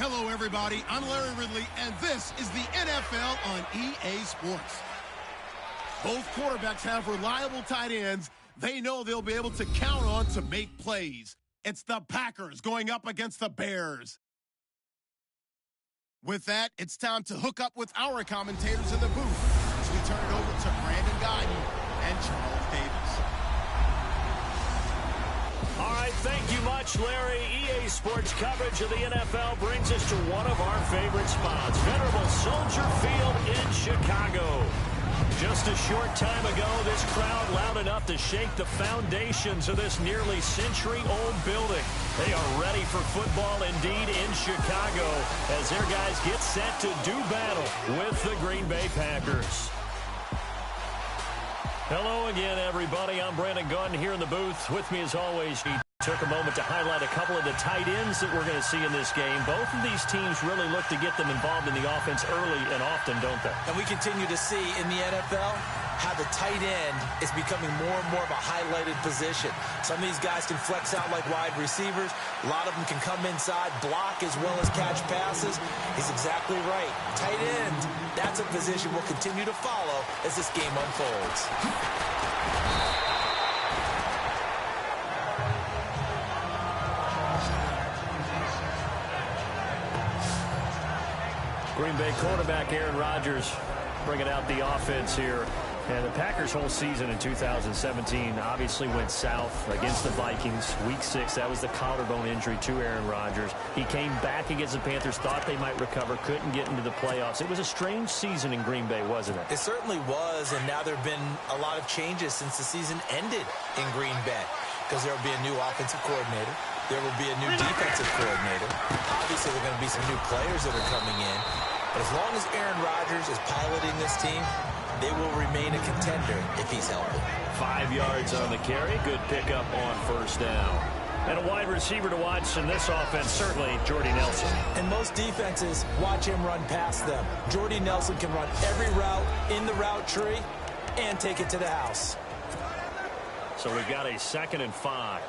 Hello, everybody. I'm Larry Ridley, and this is the NFL on EA Sports. Both quarterbacks have reliable tight ends they know they'll be able to count on to make plays. It's the Packers going up against the Bears. With that, it's time to hook up with our commentators in the booth as we turn it over to Brandon Gaudin and Charles Davis. All right, thank you much, Larry. EA Sports coverage of the NFL brings us to one of our favorite spots, venerable Soldier Field in Chicago. Just a short time ago, this crowd loud enough to shake the foundations of this nearly century-old building. They are ready for football indeed in Chicago as their guys get set to do battle with the Green Bay Packers. Hello again, everybody. I'm Brandon Gaudin here in the booth. With me, as always, he took a moment to highlight a couple of the tight ends that we're going to see in this game. Both of these teams really look to get them involved in the offense early and often, don't they? And we continue to see in the NFL how the tight end is becoming more and more of a highlighted position. Some of these guys can flex out like wide receivers. A lot of them can come inside, block as well as catch passes. He's exactly right. Tight end, that's a position we'll continue to follow as this game unfolds. Green Bay quarterback Aaron Rodgers bringing out the offense here. And the Packers' whole season in 2017 obviously went south against the Vikings. Week 6, that was the collarbone injury to Aaron Rodgers. He came back against the Panthers, thought they might recover, couldn't get into the playoffs. It was a strange season in Green Bay, wasn't it? It certainly was, and now there have been a lot of changes since the season ended in Green Bay, because there will be a new offensive coordinator. There will be a new defensive coordinator. Obviously, there are going to be some new players that are coming in. But as long as Aaron Rodgers is piloting this team, they will remain a contender if he's healthy. 5 yards on the carry. Good pickup on first down. And a wide receiver to watch in this offense, certainly Jordy Nelson. And most defenses watch him run past them. Jordy Nelson can run every route in the route tree and take it to the house. So we've got a 2nd and 5.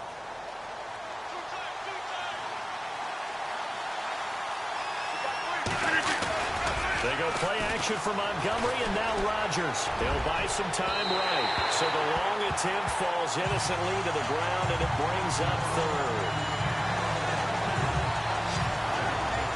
They go play action for Montgomery, and now Rodgers. They'll buy some time right. So the long attempt falls innocently to the ground, and it brings up third.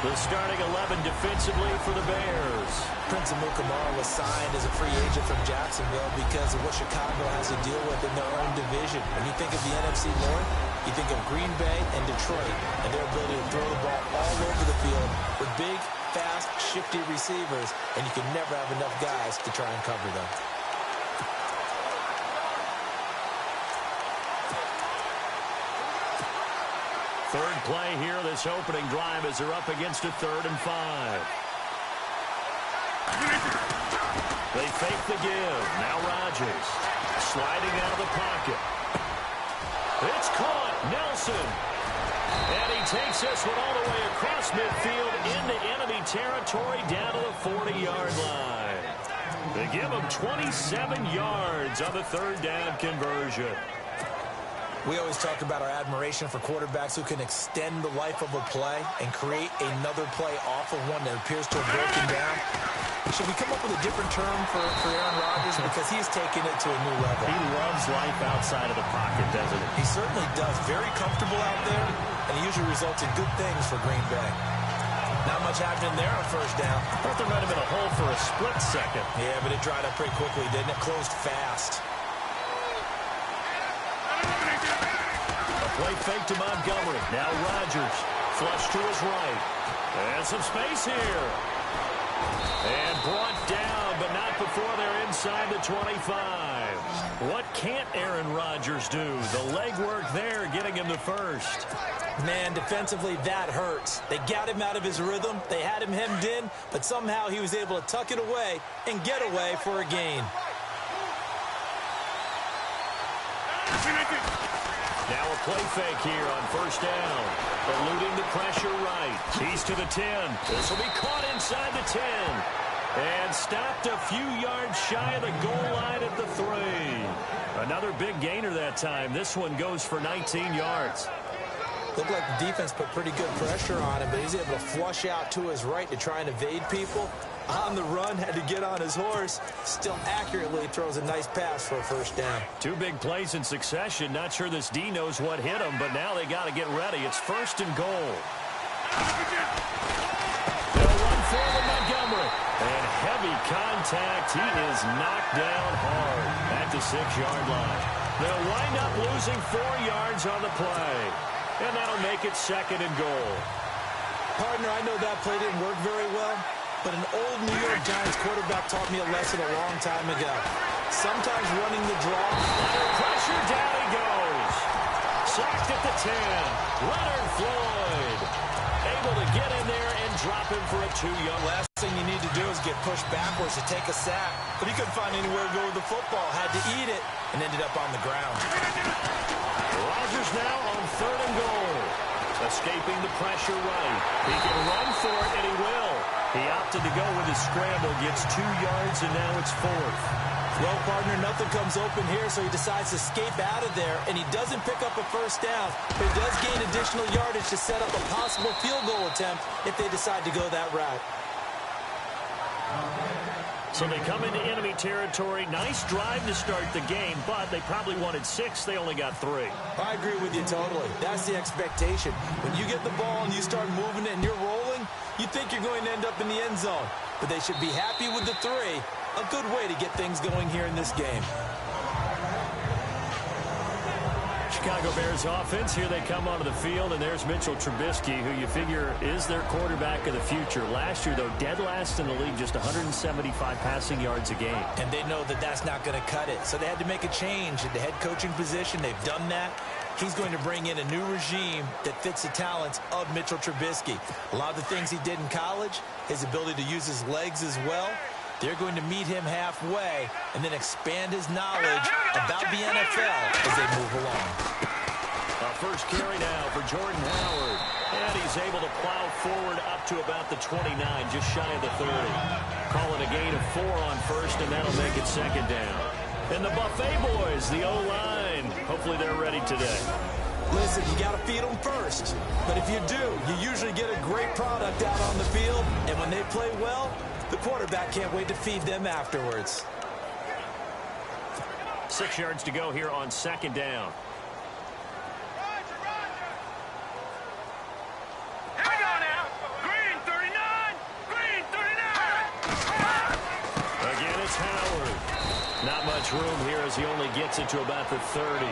The starting 11 defensively for the Bears. Prince Amukamara was signed as a free agent from Jacksonville because of what Chicago has to deal with in their own division. When you think of the NFC North, you think of Green Bay and Detroit and their ability to throw the ball all over the field with big, fast, shifty receivers, and you can never have enough guys to try and cover them. Third play here, this opening drive as they're up against a 3rd and 5. They fake the give. Now Rodgers sliding out of the pocket. It's caught. Nelson. And he takes this one all the way across midfield into enemy territory down to the 40-yard line. They give him 27 yards on the 3rd down conversion. We always talk about our admiration for quarterbacks who can extend the life of a play and create another play off of one that appears to have broken down. Should we come up with a different term for Aaron Rodgers? Because he's taken it to a new level. He loves life outside of the pocket, doesn't he? He certainly does. Very comfortable out there, and he usually results in good things for Green Bay. Not much happening there on 1st down. I thought there might have been a hole for a split second. Yeah, but it dried up pretty quickly, didn't it? Closed fast. Play fake to Montgomery. Now Rodgers. Flush to his right. And some space here. And brought down, but not before they're inside the 25. What can't Aaron Rodgers do? The legwork there getting him the first. Man, defensively, that hurts. They got him out of his rhythm. They had him hemmed in, but somehow he was able to tuck it away and get away for a gain. Now a play fake here on 1st down. Eluding the pressure right. He's to the 10. This will be caught inside the 10. And stopped a few yards shy of the goal line at the 3. Another big gainer that time. This one goes for 19 yards. Looked like the defense put pretty good pressure on him, but he's able to flush out to his right to try and evade people. On the run, had to get on his horse. Still accurately throws a nice pass for a 1st down. 2 big plays in succession. Not sure this D knows what hit him, but now they got to get ready. It's 1st and goal. They'll run forward Montgomery. And heavy contact. He is knocked down hard at the 6-yard line. They'll wind up losing 4 yards on the play. And that'll make it 2nd and goal. Partner, I know that play didn't work very well, but an old New York Giants quarterback taught me a lesson a long time ago. Sometimes running the draw. Under pressure, down he goes. Sacked at the 10. Leonard Floyd able to get in there and drop him for a 2-yard. Last thing you need to do is get pushed backwards to take a sack, but he couldn't find anywhere to go with the football. Had to eat it and ended up on the ground. Rodgers now on 3rd and goal. Escaping the pressure right. He can run for it, and he will. He opted to go with his scramble, gets 2 yards, and now it's 4th. Well, partner, nothing comes open here, so he decides to escape out of there, and he doesn't pick up a 1st down, but he does gain additional yardage to set up a possible field goal attempt if they decide to go that route. So they come into enemy territory. Nice drive to start the game, but they probably wanted 6. They only got 3. I agree with you totally. That's the expectation. When you get the ball and you start moving it and you're rolling, you think you're going to end up in the end zone. But they should be happy with the 3. A good way to get things going here in this game. Chicago Bears offense. Here they come onto the field, and there's Mitchell Trubisky, who you figure is their quarterback of the future. Last year, though, dead last in the league, just 175 passing yards a game. And they know that that's not going to cut it. So they had to make a change at the head coaching position. They've done that. He's going to bring in a new regime that fits the talents of Mitchell Trubisky. A lot of the things he did in college, his ability to use his legs as well, they're going to meet him halfway and then expand his knowledge about the NFL as they move along. First carry now for Jordan Howard. And he's able to plow forward up to about the 29, just shy of the 30. Call it a gain of 4 on 1st, and that'll make it 2nd down. And the Buffet boys, the O-line, hopefully they're ready today. Listen, you got to feed them first. But if you do, you usually get a great product out on the field. And when they play well, The quarterback can't wait to feed them afterwards. 6 yards to go here on second down. Again, it's Howard. Not much room here as he only gets it to about the 30.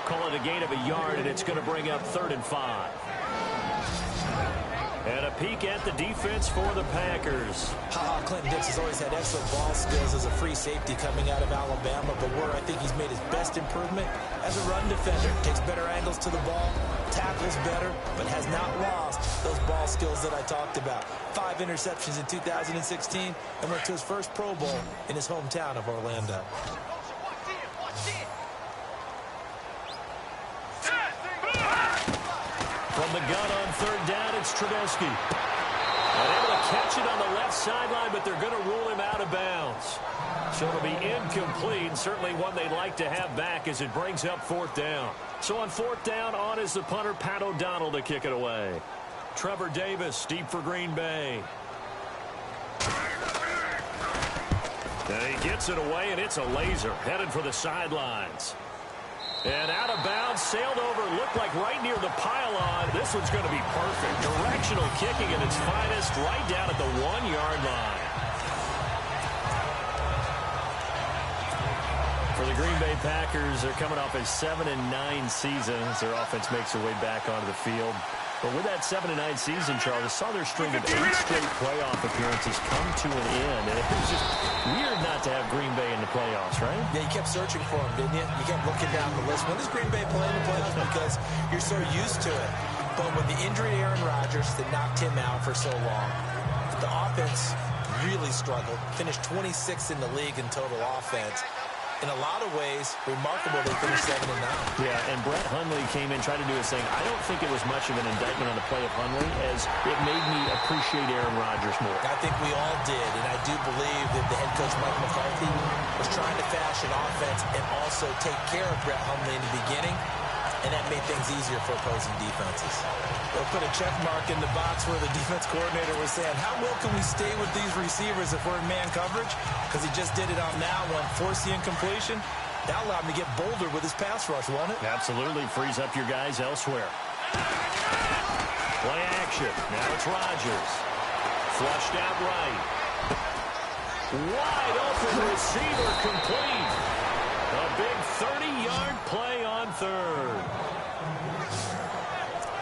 Call it a gain of a yard, and it's going to bring up 3rd and 5. And a peek at the defense for the Packers. Clinton Dix has always had excellent ball skills as a free safety coming out of Alabama, but where I think he's made his best improvement as a run defender. Takes better angles to the ball, tackles better, but has not lost those ball skills that I talked about. 5 interceptions in 2016 and went to his first Pro Bowl in his hometown of Orlando. From the gun on 3rd down, it's Trubisky. Unable to catch it on the left sideline, but they're going to rule him out of bounds. So it'll be incomplete, certainly one they'd like to have back as it brings up 4th down. So on 4th down, on is the punter, Pat O'Donnell, to kick it away. Trevor Davis, deep for Green Bay. And he gets it away, and it's a laser, headed for the sidelines. And out of bounds, sailed over, looked like right near the pylon. This one's going to be perfect. Directional kicking at its finest, right down at the 1-yard line. For the Green Bay Packers, they're coming off a 7-9 season as their offense makes their way back onto the field. But with that 7-9 season, Charles, saw their string of 8 straight playoff appearances come to an end. And it was just weird not to have Green Bay in the playoffs, right? Yeah, you kept searching for them, didn't you? You kept looking down the list. When does Green Bay play in the playoffs? Because you're so used to it. But with the injury to Aaron Rodgers that knocked him out for so long, the offense really struggled. Finished 26th in the league in total offense. In a lot of ways, remarkable they finished 7-9. Yeah, and Brett Hundley came in, tried to do his thing. I don't think it was much of an indictment on the play of Hundley, as it made me appreciate Aaron Rodgers more. I think we all did, and I do believe that the head coach, Mike McCarthy, was trying to fashion offense and also take care of Brett Hundley in the beginning, and that made things easier for opposing defenses. They'll put a check mark in the box where the defense coordinator was saying, how well can we stay with these receivers if we're in man coverage? Because he just did it on that one, force the incompletion. That allowed him to get bolder with his pass rush, won't it? Absolutely. Frees up your guys elsewhere. Play action. Now it's Rodgers. Flushed out right. Wide open receiver complete. A big 30-yard play on 3rd.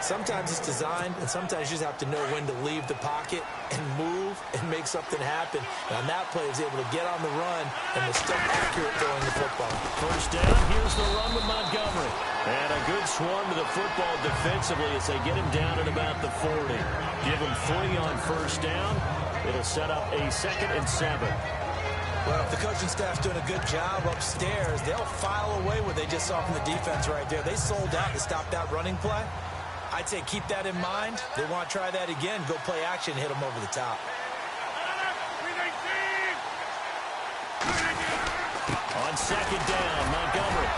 Sometimes it's designed, and sometimes you just have to know when to leave the pocket and move and make something happen. And on that play, he was able to get on the run and was still accurate throwing the football. 1st down, here's the run with Montgomery. And a good swarm to the football defensively as they get him down at about the 40. Give him 3 on 1st down. It'll set up a 2nd and 7. Well, if the coaching staff's doing a good job upstairs, they'll file away what they just saw from the defense right there. They sold out to stop that running play. I'd say keep that in mind. They want to try that again. Go play action, hit them over the top. On 2nd down, Montgomery.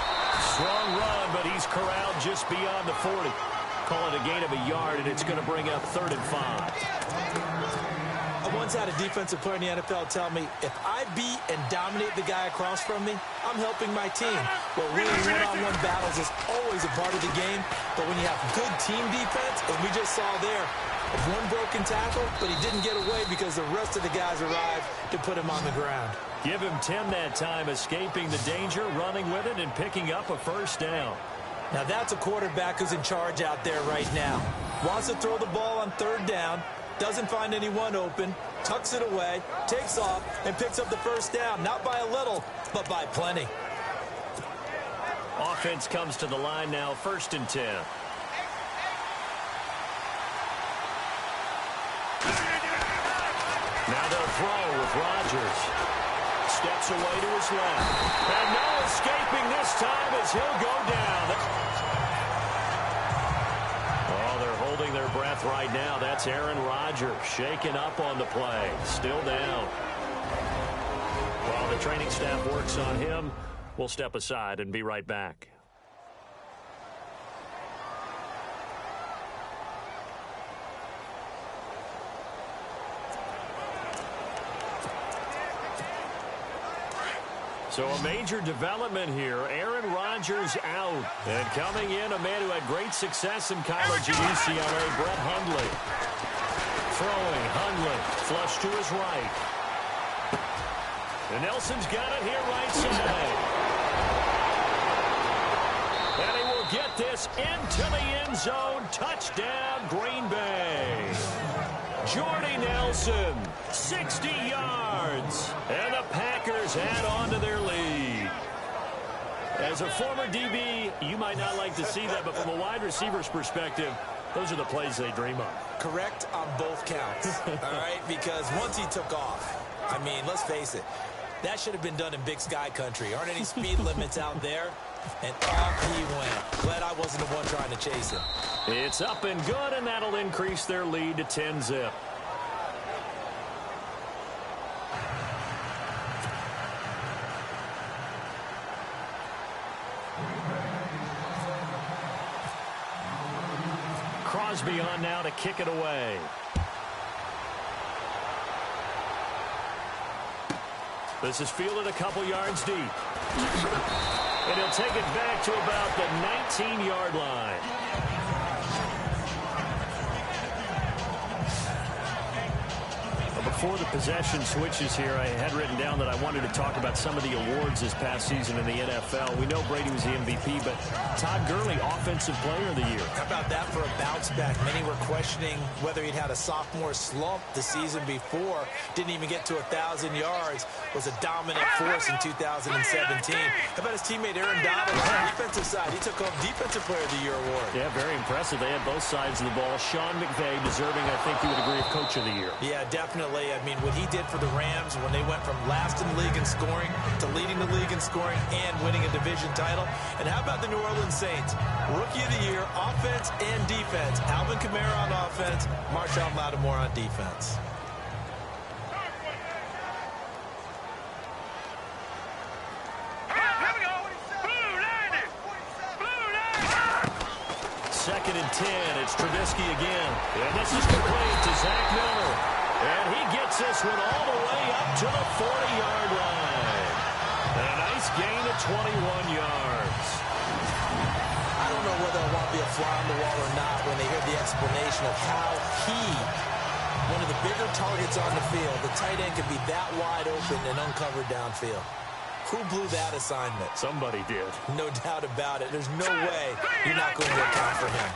Strong run, but he's corralled just beyond the 40. Call it a gain of a yard, and it's going to bring up 3rd and 5. I once had a defensive player in the NFL tell me, if I beat and dominate the guy across from me, I'm helping my team. Well, winning one-on-one battles is always a part of the game, but when you have good team defense, as we just saw there, one broken tackle, but he didn't get away because the rest of the guys arrived to put him on the ground. Give him 10 that time, escaping the danger, running with it, and picking up a 1st down. Now that's a quarterback who's in charge out there right now. Wants to throw the ball on 3rd down, doesn't find anyone open, tucks it away, takes off, and picks up the 1st down. Not by a little, but by plenty. Offense comes to the line now, 1st and 10. Now they'll throw with Rodgers. Steps away to his left. And no escaping this time as he'll go down. Oh, they're holding their breath right now. That's Aaron Rodgers shaken up on the play. Still down. While the training staff works on him, we'll step aside and be right back. So a major development here. Aaron Rodgers out. And coming in, a man who had great success in college at UCLA, Brett Hundley. Throwing, Hundley, flush to his right. And Nelson's got it here right side. And he will get this into the end zone. Touchdown, Green Bay. Jordy Nelson, 60 yards. And the Packers add on to their lead. As a former DB, you might not like to see that, but from a wide receiver's perspective, those are the plays they dream of. Correct on both counts, all right? Because once he took off, I mean, let's face it, that should have been done in Big Sky country. Aren't any speed limits out there? And off he went. Glad I wasn't the one trying to chase him. It's up and good, and that'll increase their lead to 10-zip. Crosby on now to kick it away. This is fielded a couple yards deep. And he'll take it back to about the 19-yard line. Before the possession switches here, I had written down that I wanted to talk about some of the awards this past season in the NFL. We know Brady was the MVP, but Todd Gurley, Offensive Player of the Year. How about that for a bounce back? Many were questioning whether he'd had a sophomore slump the season before. Didn't even get to 1,000 yards. Was a dominant force in 2017. How about his teammate Aaron Donald on the defensive side? He took home Defensive Player of the Year award. Yeah, very impressive. They had both sides of the ball. Sean McVay deserving, I think you would agree, of Coach of the Year. Yeah, definitely. I mean, what he did for the Rams when they went from last in the league in scoring to leading the league in scoring and winning a division title. And how about the New Orleans Saints? Rookie of the Year, offense and defense. Alvin Kamara on offense, Marshon Lattimore on defense. Second and 10. It's Trubisky again. And this is complete to Zach Miller. And he gets this one all the way up to the 40-yard line. And a nice gain of 21 yards. I don't know whether I want to be a fly on the wall or not when they hear the explanation of how he, one of the bigger targets on the field, the tight end could be that wide open and uncovered downfield. Who blew that assignment? Somebody did. No doubt about it. There's no way you're not going to account for him.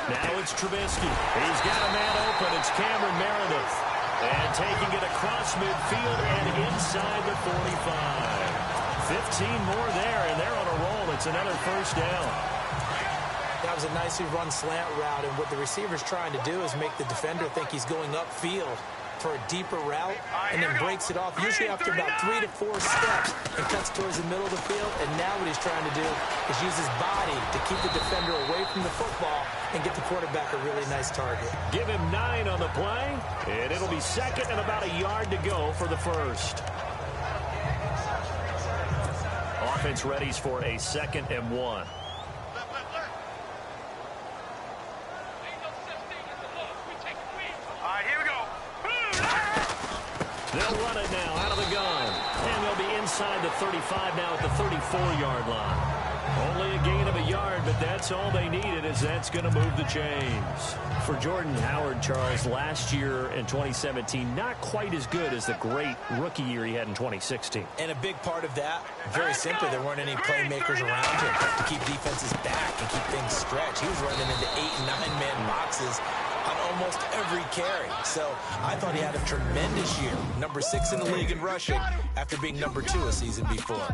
Now it's Trubisky. He's got a man open. It's Cameron Meredith. And taking it across midfield and inside the 45. 15 more there, and they're on a roll. It's another first down. That was a nicely run slant route, and what the receiver's trying to do is make the defender think he's going upfield for a deeper route, and then breaks it off, usually after about 3 to 4 steps, and cuts towards the middle of the field. And now what he's trying to do is use his body to keep the defender away from the football and get the quarterback a really nice target. Give him 9 on the play, and it'll be second and about a yard to go for the first. Offense readies for a 2nd and 1. They'll run it now out of the gun. And they'll be inside the 35 now at the 34-yard line. Only a gain of a yard, but that's all they needed, as that's going to move the chains. For Jordan Howard, Charles, last year in 2017, not quite as good as the great rookie year he had in 2016. And a big part of that, very simply, there weren't any playmakers around him to keep defenses back and keep things stretched. He was running into 8- and 9-man boxes on almost every carry. So I thought he had a tremendous year. Number 6 in the league in rushing after being number 2 a season before.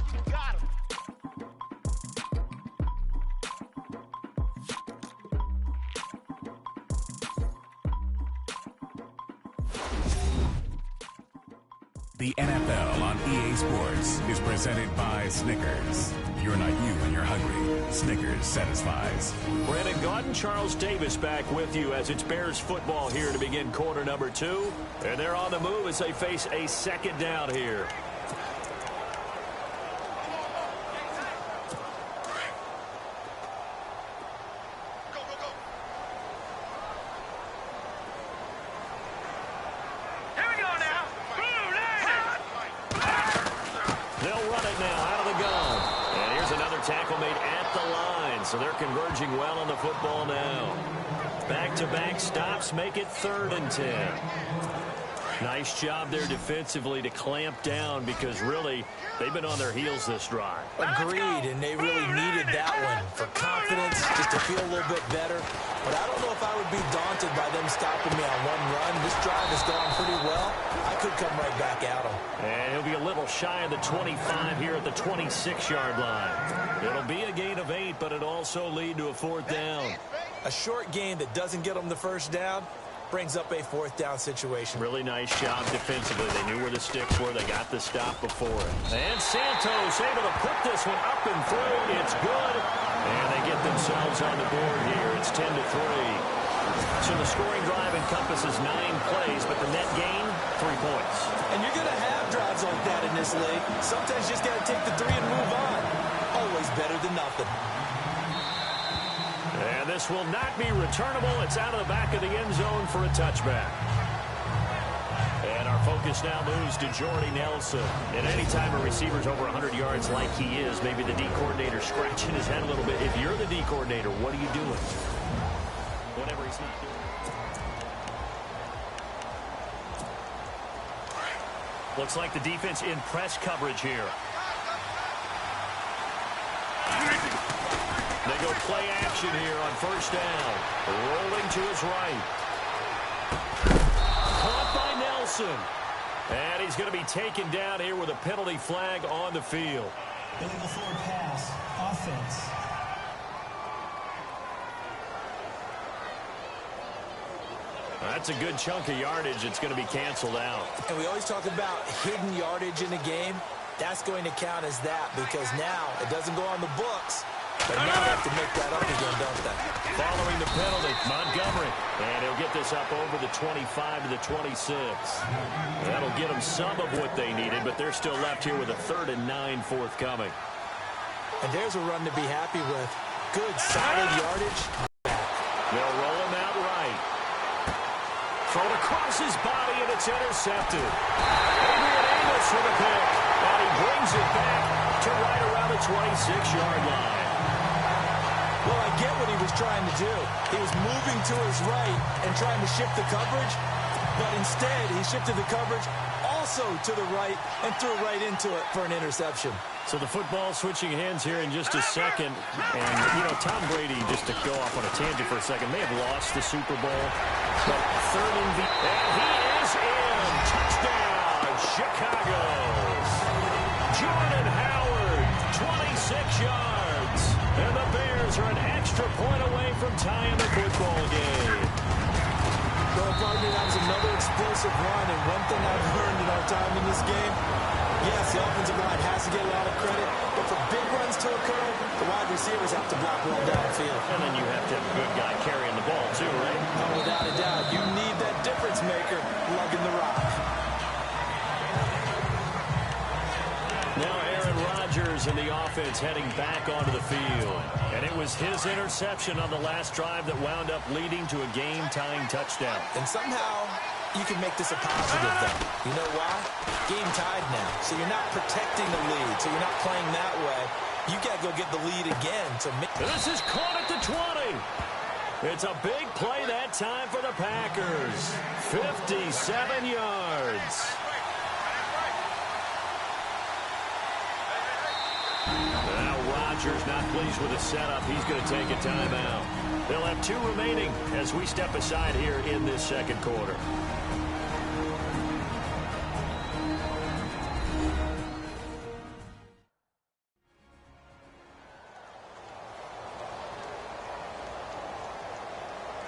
The NFL on EA Sports is presented by Snickers. You're not you when you're hungry. Snickers satisfies. Brandon Gaudin, Charles Davis back with you as it's Bears football here to begin quarter number 2. And they're on the move as they face a 2nd down here. So they're converging well on the football now. Back-to-back stops make it 3rd and 10. Nice job there defensively to clamp down because really they've been on their heels this drive. Agreed, and they really needed that one for confidence, just to feel a little bit better. But I don't know if I would be daunted by them stopping me on one run. This drive has gone pretty well. I could come right back at them. And he'll be a little shy of the 25 here at the 26-yard line. It'll be a gain of 8, but it also lead to a 4th down. A short gain that doesn't get them the first down brings up a 4th down situation. Really nice job defensively. They knew where the sticks were. They got the stop before it. And Santos able to put this one up and through. It's good. And they get themselves on the board here. It's 10-3. So the scoring drive encompasses 9 plays, but the net gain, 3 points. And you're going to have drives like that in this league. Sometimes you just got to take the 3 and move on. Always better than nothing. And this will not be returnable. It's out of the back of the end zone for a touchback. And our focus now moves to Jordy Nelson. And any time a receiver's over 100 yards like he is, maybe the D coordinator scratching his head a little bit. If you're the D coordinator, what are you doing? Whatever he's not doing. Looks like the defense in press coverage here. They go play action here on 1st down. Rolling to his right. Caught by Nelson. And he's going to be taken down here with a penalty flag on the field. Illegal forward pass. Offense. That's a good chunk of yardage. It's going to be canceled out. And we always talk about hidden yardage in a game. That's going to count as that because now it doesn't go on the books. But now they have to make that up again, don't they? Following the penalty, Montgomery. And he'll get this up over the 25 to the 26. That'll get them some of what they needed, but they're still left here with a 3rd and 9 forthcoming. And there's a run to be happy with. Good, solid yardage. They'll roll him out right. Thrown across his body, and it's intercepted. Adrian Amos with a pick. And he brings it back to right around the 26-yard line. Well, I get what he was trying to do. He was moving to his right and trying to shift the coverage, but instead he shifted the coverage also to the right and threw right into it for an interception. So the football switching hands here in just a second. And, you know, Tom Brady, just to go off on a tangent for a second, may have lost the Super Bowl. But 3rd and he is in. Touchdown, Chicago. Jordan Howard, 26 yards. And the Bears are an extra point away from tying the football game. Well, partner, that was another explosive run. And one thing I've learned in our time in this game, yes, the offensive line has to get a lot of credit. But for big runs to occur, the wide receivers have to block well downfield. And then you have to have a good guy carrying the ball, too, right? Oh, without a doubt. You need that difference maker lugging the rock. Now Aaron Rodgers and the offense heading back onto the field. And it was his interception on the last drive that wound up leading to a game-tying touchdown. And somehow you can make this a positive, though. You know why? Game tied now. So you're not protecting the lead. So you're not playing that way. You got to go get the lead again. This is caught at the 20. It's a big play that time for the Packers. 57 yards. Now Rodgers not pleased with the setup. He's going to take a timeout. They'll have 2 remaining as we step aside here in this second quarter.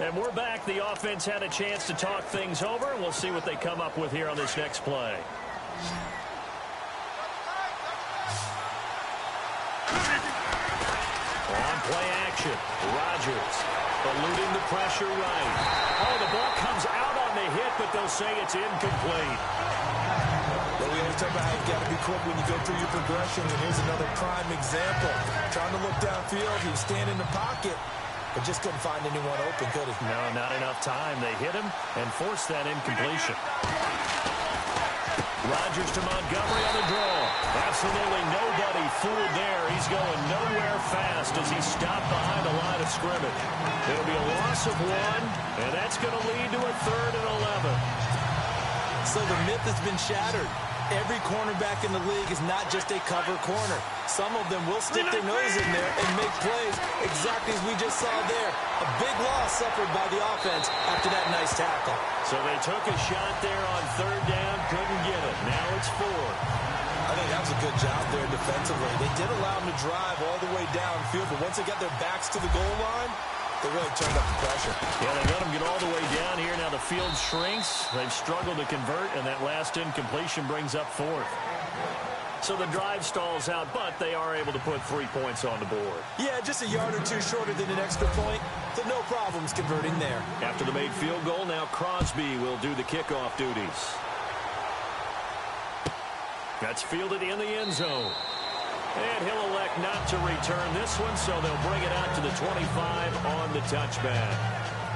And we're back. The offense had a chance to talk things over, and we'll see what they come up with here on this next play. On play action, Rodgers eluding the pressure right. Oh, the ball comes out on the hit, but they'll say it's incomplete. Well, we always talk about how you got to be quick when you go through your progression, and here's another prime example. Trying to look downfield, he was standing in the pocket, but just couldn't find anyone open, could he? No, not enough time. They hit him and forced that incompletion. Rodgers to Montgomery on the draw. Absolutely nobody fooled there. He's going nowhere fast as he's stopped behind the line of scrimmage. It'll be a loss of 1, and that's going to lead to a 3rd and 11. So the myth has been shattered. Every cornerback in the league is not just a cover corner. Some of them will stick their nose in there and make plays exactly as we just saw there. A big loss suffered by the offense after that nice tackle. So they took a shot there on 3rd down, couldn't get it. Now it's 4. I think that was a good job there defensively. They did allow them to drive all the way downfield, but once they got their backs to the goal line, they really turned up the pressure. Yeah, they let them get all the way down here. Now the field shrinks. They've struggled to convert, and that last incompletion brings up 4th. So the drive stalls out, but they are able to put 3 points on the board. Yeah, just a yard or 2 shorter than an extra point, so no problems converting there. After the made field goal, now Crosby will do the kickoff duties. That's fielded in the end zone. And he'll elect not to return this one, so they'll bring it out to the 25 on the touchback.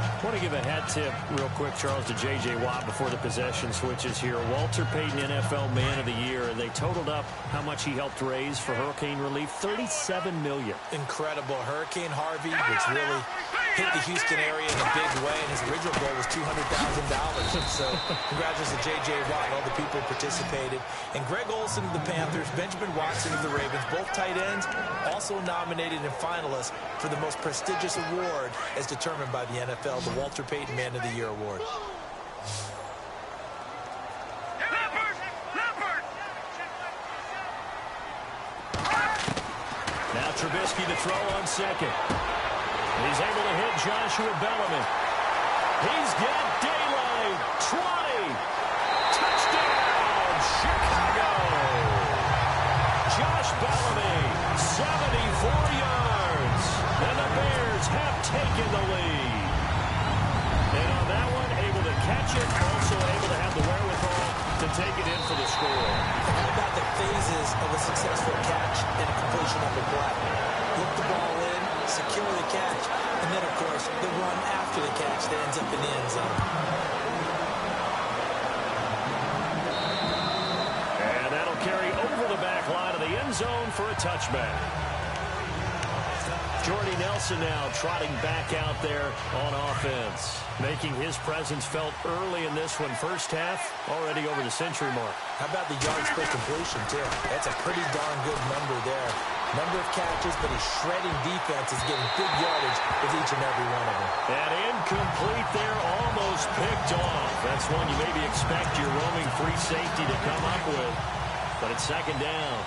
I want to give a hat tip real quick, Charles, to J.J. Watt before the possession switches here. Walter Payton, NFL Man of the Year, and they totaled up how much he helped raise for hurricane relief, $37 million. Incredible. Hurricane Harvey, which really hit the Houston area in a big way, and his original goal was $200,000. So congratulations to J.J. Watt and all the people who participated. And Greg Olsen of the Panthers, Benjamin Watson of the Ravens, both tight ends, also nominated and finalists for the most prestigious award as determined by the NFL, the Walter Payton Man of the Year Award. Now Trubisky to throw on 2nd. He's able to hit Joshua Bellamy. He's got daylight. 20. Touchdown, Chicago. Josh Bellamy, 74 yards. And the Bears have taken the lead. And on that one, able to catch it, also able to have the wherewithal to take it in for the score. How about the phases of a successful catch and a completion of the play? Look the ball in, secure the catch, and then, of course, the run after the catch that ends up in the end zone. And that'll carry over the back line of the end zone for a touchback. Jordy Nelson now trotting back out there on offense, making his presence felt early in this one. First half, already over the century mark. How about the yards per completion, too? That's a pretty darn good number there. Number of catches, but he's shredding defenses, getting big yardage with each and every one of them. That incomplete there, almost picked off. That's one you maybe expect your roaming free safety to come up with, but it's 2nd down.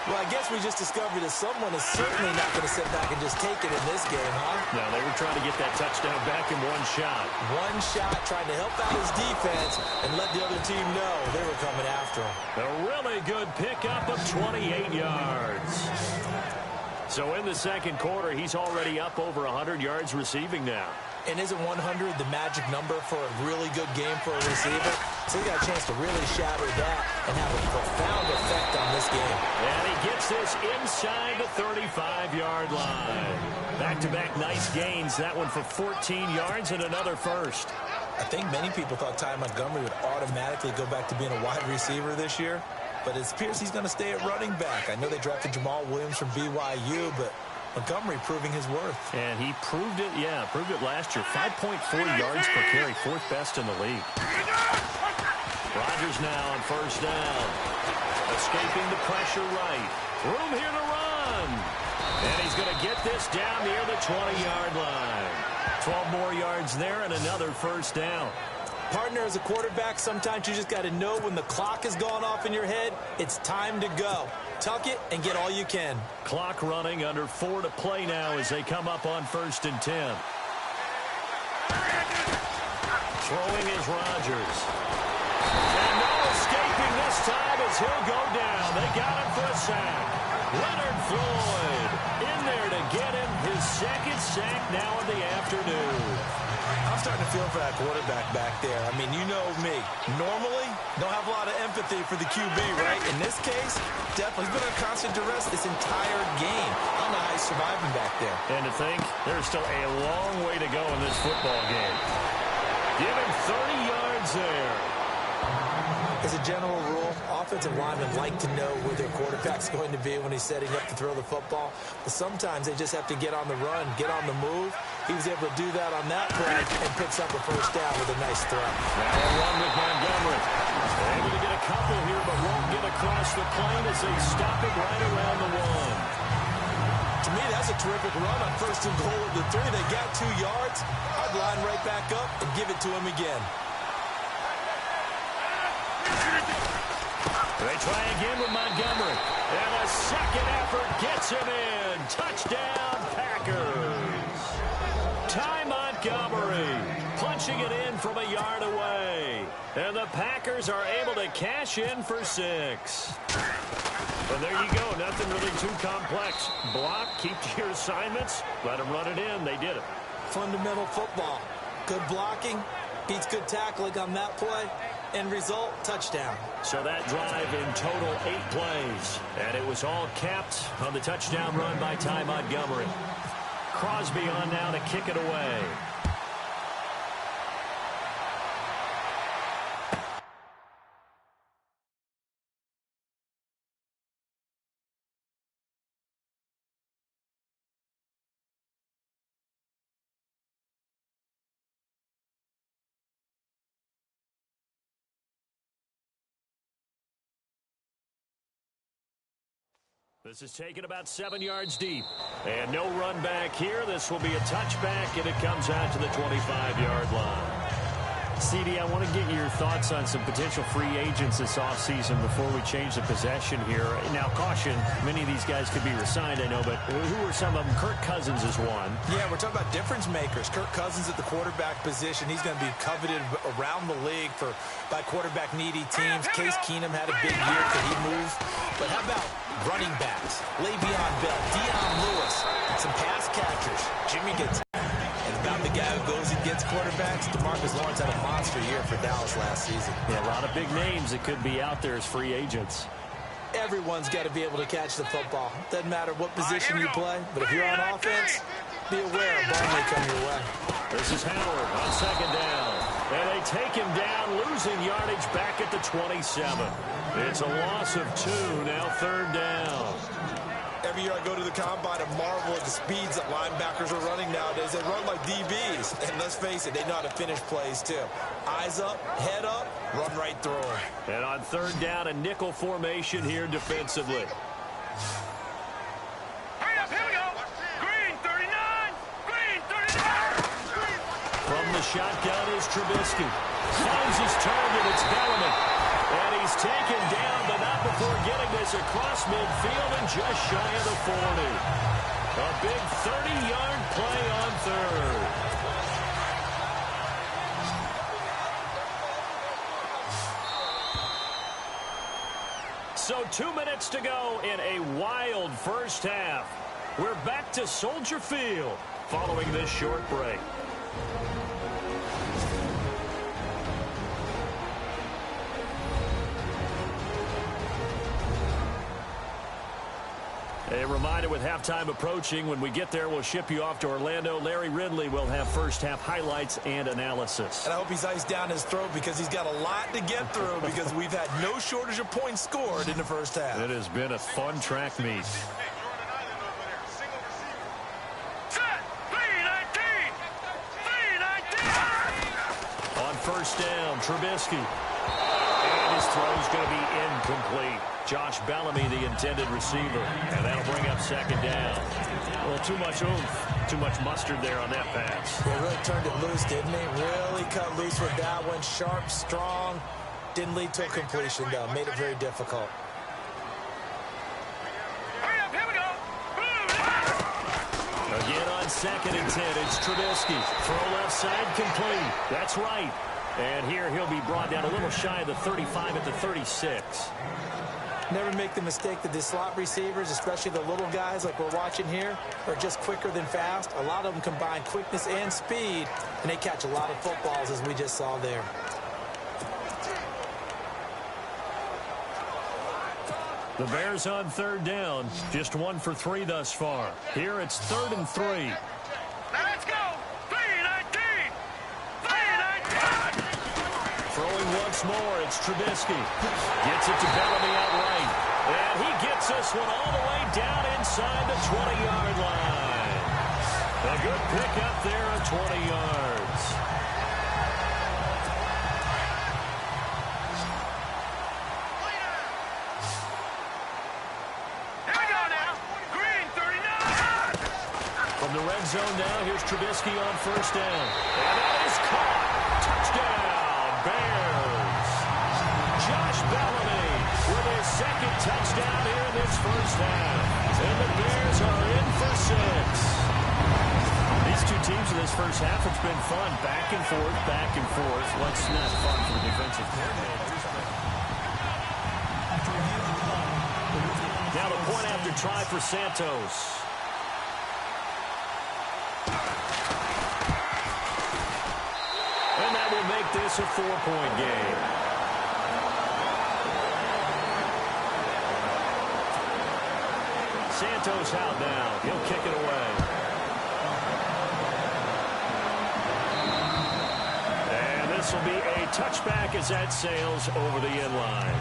Well, I guess we just discovered that someone is certainly not going to sit back and just take it in this game, huh? No, they were trying to get that touchdown back in one shot. One shot, trying to help out his defense and let the other team know they were coming after him. A really good pickup of 28 yards. So in the 2nd quarter, he's already up over 100 yards receiving now. And isn't 100 the magic number for a really good game for a receiver? So he got a chance to really shatter that and have a profound effect on this game. And he gets this inside the 35-yard line. Back-to-back nice gains. That one for 14 yards and another first. I think many people thought Ty Montgomery would automatically go back to being a wide receiver this year, but it appears he's going to stay at running back. I know they drafted Jamal Williams from BYU, but Montgomery proving his worth. And he proved it, proved it last year. 5.4 yards per carry, 4th best in the league. Rodgers now on 1st down. Escaping the pressure right. Room here to run. And he's going to get this down near the 20-yard line. 12 more yards there and another 1st down. Partner, as a quarterback, sometimes you just got to know when the clock has gone off in your head, it's time to go. Tuck it and get all you can. Clock running, under 4 to play now as they come up on 1st and 10. Throwing is Rodgers. And no escaping this time as he'll go down. They got him for a sack. Leonard Floyd in there to get him his 2nd sack now in the afternoon. I'm starting to feel for that quarterback back there. I mean, you know me. Normally, don't have a lot of empathy for the QB, right? In this case, definitely. He's been under constant duress this entire game. I don't know how he's surviving back there. And to think, there's still a long way to go in this football game. Give him 30 yards there. As a general rule, offensive linemen like to know where their quarterback's going to be when he's setting up to throw the football. But sometimes they just have to get on the run, get on the move. He was able to do that on that play and picks up a first down with a nice throw. And run with Montgomery. Able to get a couple here, but won't get across the plane as they stop it right around the 1. To me, that's a terrific run on first and goal of the 3. They got 2 yards. I'd line right back up and give it to him again. They try again with Montgomery. And a second effort gets him in. Touchdown, Packers. Ty Montgomery punching it in from a yard away. And the Packers are able to cash in for 6. And there you go. Nothing really too complex. Block, keep to your assignments, let them run it in. They did it. Fundamental football. Good blocking, beats good tackling on that play. End result, touchdown. So that drive in total 8 plays. And it was all capped on the touchdown run by Ty Montgomery. Crosby on now to kick it away. This is taken about 7 yards deep. And no run back here. This will be a touchback, and it comes out to the 25-yard line. CD, I want to get your thoughts on some potential free agents this offseason before we change the possession here. Now, caution, many of these guys could be re-signed, I know, but who are some of them? Kirk Cousins is one. Yeah, we're talking about difference makers. Kirk Cousins at the quarterback position. He's going to be coveted around the league by quarterback-needy teams. Case Keenum had a big year. Could he move? But how about running backs? Le'Veon Bell, Dion Lewis, some pass catchers. Jimmy gets... About the guy who goes and gets quarterbacks, DeMarcus Lawrence had a monster year for Dallas last season. Yeah, a lot of big names that could be out there as free agents. Everyone's got to be able to catch the football. Doesn't matter what position you play, but if you're on offense, be aware a ball may come your way. This is Howard on second down. And they take him down, losing yardage back at the 27. It's a loss of 2, now third down. Every year I go to the combine and marvel at the speeds that linebackers are running nowadays. They run like DBs. And let's face it, they know how to finish plays too. Eyes up, head up, run right through them. And on third down, a nickel formation here defensively. Hurry up, here we go. Green 39, green 39. From the shotgun is Trubisky. Finds his target, it's Bellamy. And he's taken down, but not before getting this across midfield and just shy of the 40. A big 30-yard play on third. So 2 minutes to go in a wild first half. We're back to Soldier Field following this short break. A reminder, with halftime approaching, when we get there, we'll ship you off to Orlando. Larry Ridley will have first-half highlights and analysis. And I hope he's iced down his throat because he's got a lot to get through because we've had no shortage of points scored in the first half. It has been a fun track meet. On first down, Trubisky. And his throw's going to be incomplete. Josh Bellamy, the intended receiver. And that'll bring up second down. Well, too much oomph, too much mustard there on that pass. They really turned it loose, didn't he? Really cut loose with that one. Sharp, strong. Didn't lead to a completion, though. Made it very difficult. Hurry up, here we go. Again on second and 10, it's Trubisky. Throw left side complete. That's right. And here he'll be brought down a little shy of the 35 at the 36. Never make the mistake that the slot receivers, especially the little guys like we're watching here, are just quicker than fast. A lot of them combine quickness and speed, and they catch a lot of footballs, as we just saw there. The Bears on third down, just 1 for 3 thus far. Here it's 3rd and 3. Now let's go. 3-19. 3-19. Throwing once once more. It's Trubisky. Gets it to Bellamy outright. And he gets this one all the way down inside the 20-yard line. A good pick up there on 20 yards. Here we go now. Green 39. From the red zone now, here's Trubisky on first down. And that is caught. Touchdown, Bears. Josh Bellamy with his second touchdown here in this first half. And the Bears are in for 6. These two teams in this first half, it's been fun. Back and forth, back and forth. What's not fun for the defensive coordinators? Now the point after try for Santos. And that will make this a 4-point game. Santos out now. He'll kick it away. And this will be a touchback as that sails over the end line.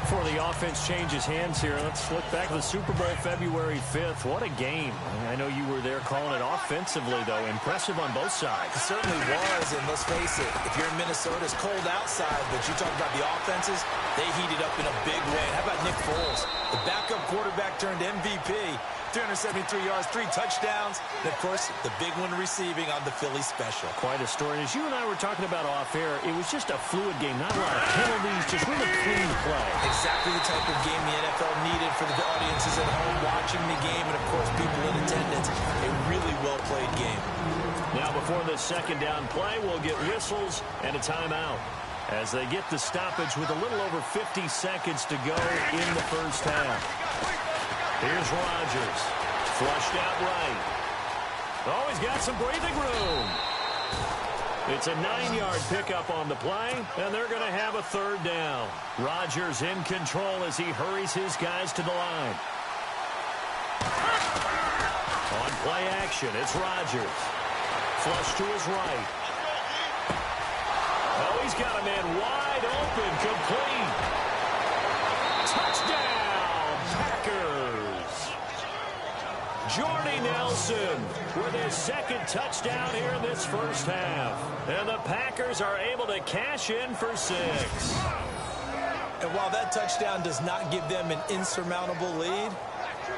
Before the offense changes hands here, let's look back at the Super Bowl February 5th. What a game. I know you were there calling it offensively, though. Impressive on both sides. It certainly was, and let's face it, if you're in Minnesota, it's cold outside, but you talk about the offenses, they heated up in a big way. And how about Nick Foles? The backup quarterback turned MVP, 373 yards, 3 touchdowns, and, of course, the big one receiving on the Philly special. Quite a story. As you and I were talking about off-air, it was just a fluid game. Not a lot of penalties, just really clean play. Exactly the type of game the NFL needed for the audiences at home watching the game and, of course, people in attendance. A really well-played game. Now, before this second down play, we'll get whistles and a timeout as they get the stoppage with a little over 50 seconds to go in the first half. Here's Rodgers. Flushed out right. Oh, he's got some breathing room. It's a 9-yard pickup on the play, and they're going to have a third down. Rodgers in control as he hurries his guys to the line. On play action, it's Rodgers. Flush to his right. Oh, he's got a man wide open, complete. Touchdown, Packers. Jordy Nelson with his second touchdown here in this first half. And the Packers are able to cash in for 6. And while that touchdown does not give them an insurmountable lead,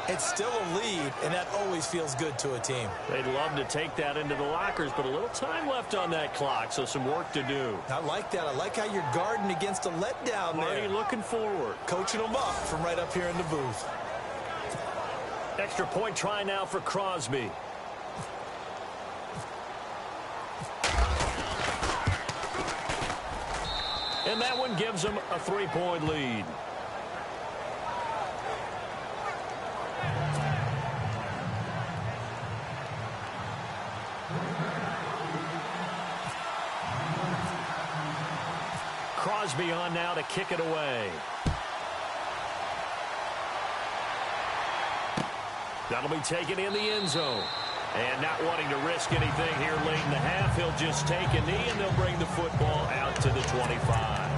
it's still a lead, and that always feels good to a team. They'd love to take that into the lockers, but a little time left on that clock, so some work to do. I like that. I like how you're guarding against a letdown there. Marty looking forward. Coaching them up from right up here in the booth. Extra point try now for Crosby. And that one gives them a 3-point lead. Crosby on now to kick it away. That'll be taken in the end zone. And not wanting to risk anything here late in the half, he'll just take a knee and they'll bring the football out to the 25.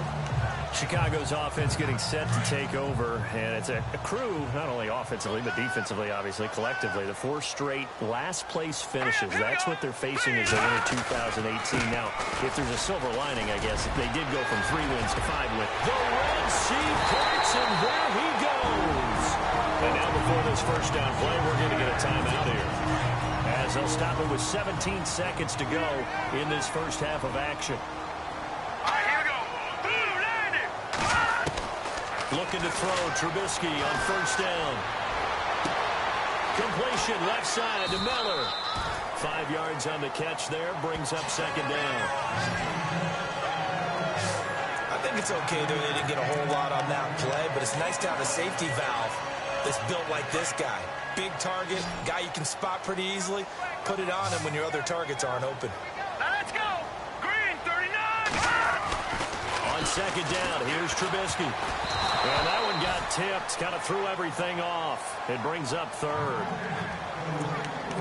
Chicago's offense getting set to take over, and it's a crew, not only offensively, but defensively, obviously, collectively. The 4 straight last-place finishes. That's what they're facing as they enter 2018. Now, if there's a silver lining, I guess, they did go from 3 wins to 5 wins. The Red Sea parts, and there he goes. And now before this first down play, we're going to get a timeout here, as they'll stop it with 17 seconds to go in this first half of action. Looking to throw, Trubisky on first down. Completion left side to Miller. 5 yards on the catch there, brings up second down. I think it's okay though they didn't get a whole lot on that play, but it's nice to have a safety valve that's built like this guy. Big target, guy you can spot pretty easily. Put it on him when your other targets aren't open. Now let's go. Green 39. On second down, here's Trubisky. And that one got tipped, kind of threw everything off. It brings up third.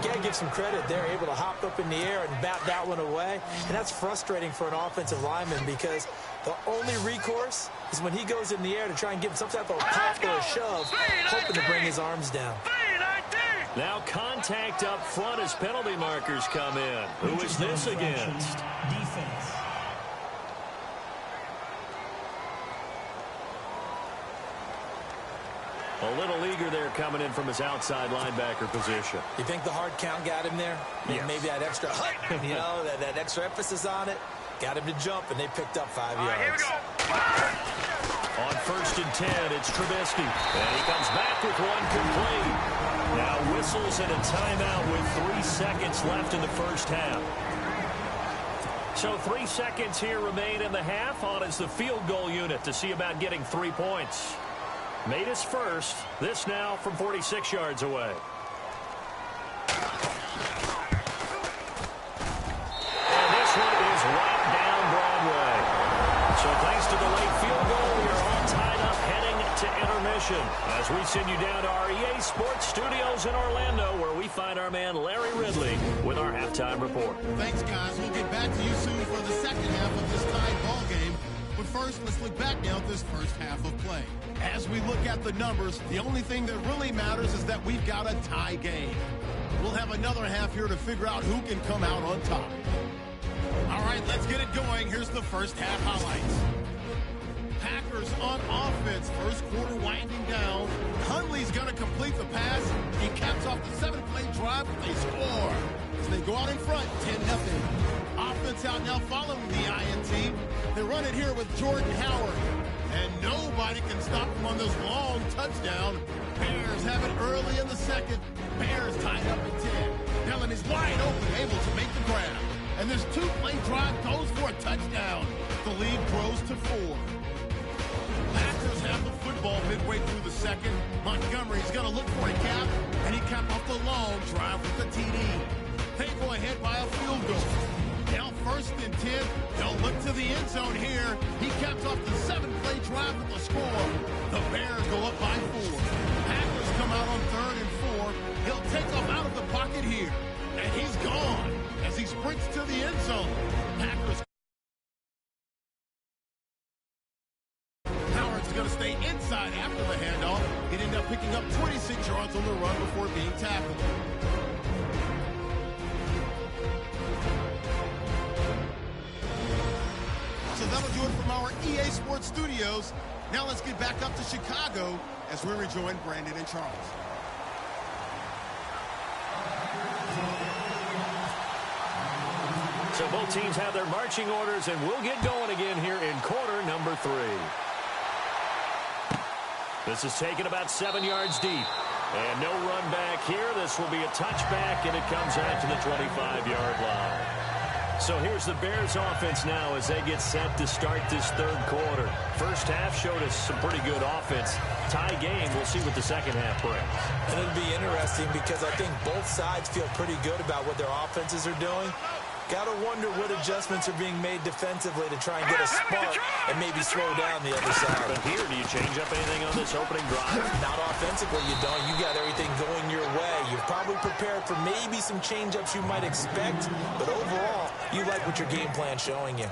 you got to give some credit. They're able to hop up in the air and bat that one away. And that's frustrating for an offensive lineman because the only recourse is when he goes in the air to try and give some type of pop or a shove, hoping to bring his arms down. Now contact up front as penalty markers come in. Who is this against? Defense. A little eager there coming in from his outside linebacker position. You think the hard count got him there? Yes. Maybe that extra, that extra emphasis on it got him to jump, and they picked up 5 yards. Here we go. On 1st and 10, it's Trubisky. And he comes back with one complete. Now whistles and a timeout with 3 seconds left in the first half. So 3 seconds here remain in the half. On is the field goal unit to see about getting 3 points. Made his first. This now from 46 yards away. And this one is right down Broadway. So thanks to the late field goal, we are all tied up heading to intermission as we send you down to our EA Sports Studios in Orlando, where we find our man Larry Ridley with our halftime report. Thanks, guys. We'll get back to you soon for the second half of this tied ball game. But first, let's look back now at this first half of play. As we look at the numbers, the only thing that really matters is that we've got a tie game. We'll have another half here to figure out who can come out on top. All right, let's get it going. Here's the first half highlights. Packers on offense. First quarter winding down. Hundley's going to complete the pass. He caps off the 7-play drive, but they score. As they go out in front, 10-0. Offense out now following the INT. They run it here with Jordan Howard. And nobody can stop him on this long touchdown. Bears have it early in the second. Bears tied up at 10. Dillon is wide open, able to make the grab. And this 2-play drive goes for a touchdown. The lead grows to 4. Packers have the football midway through the second. Montgomery's going to look for a cap, and he capped off the long drive with the TD. They go ahead by a field goal. Now 1st and 10. They'll look to the end zone here. He caps off the 7-play drive with the score. The Bears go up by 4. Packers come out on 3rd and 4. He'll take off out of the pocket here. And he's gone as he sprints to the end zone. Packers. Howard's going to stay inside after the handoff. He'd end up picking up 26 yards on the run before being tackled. So that'll do it from our EA Sports Studios. Now let's get back up to Chicago as we rejoin Brandon and Charles. So both teams have their marching orders, and we'll get going again here in quarter number 3. This is taken about 7 yards deep. And no run back here. This will be a touchback, and it comes out to the 25-yard line. So here's the Bears offense now as they get set to start this third quarter. First half showed us some pretty good offense. Tie game, we'll see what the second half brings. And it'll be interesting because I think both sides feel pretty good about what their offenses are doing. Got to wonder what adjustments are being made defensively to try and get a spark and maybe slow down the other side. But here, do you change up anything on this opening drive? Not offensively, you don't. You got everything going your way. You're probably prepared for maybe some change-ups you might expect, but overall, you like what your game plan's showing you.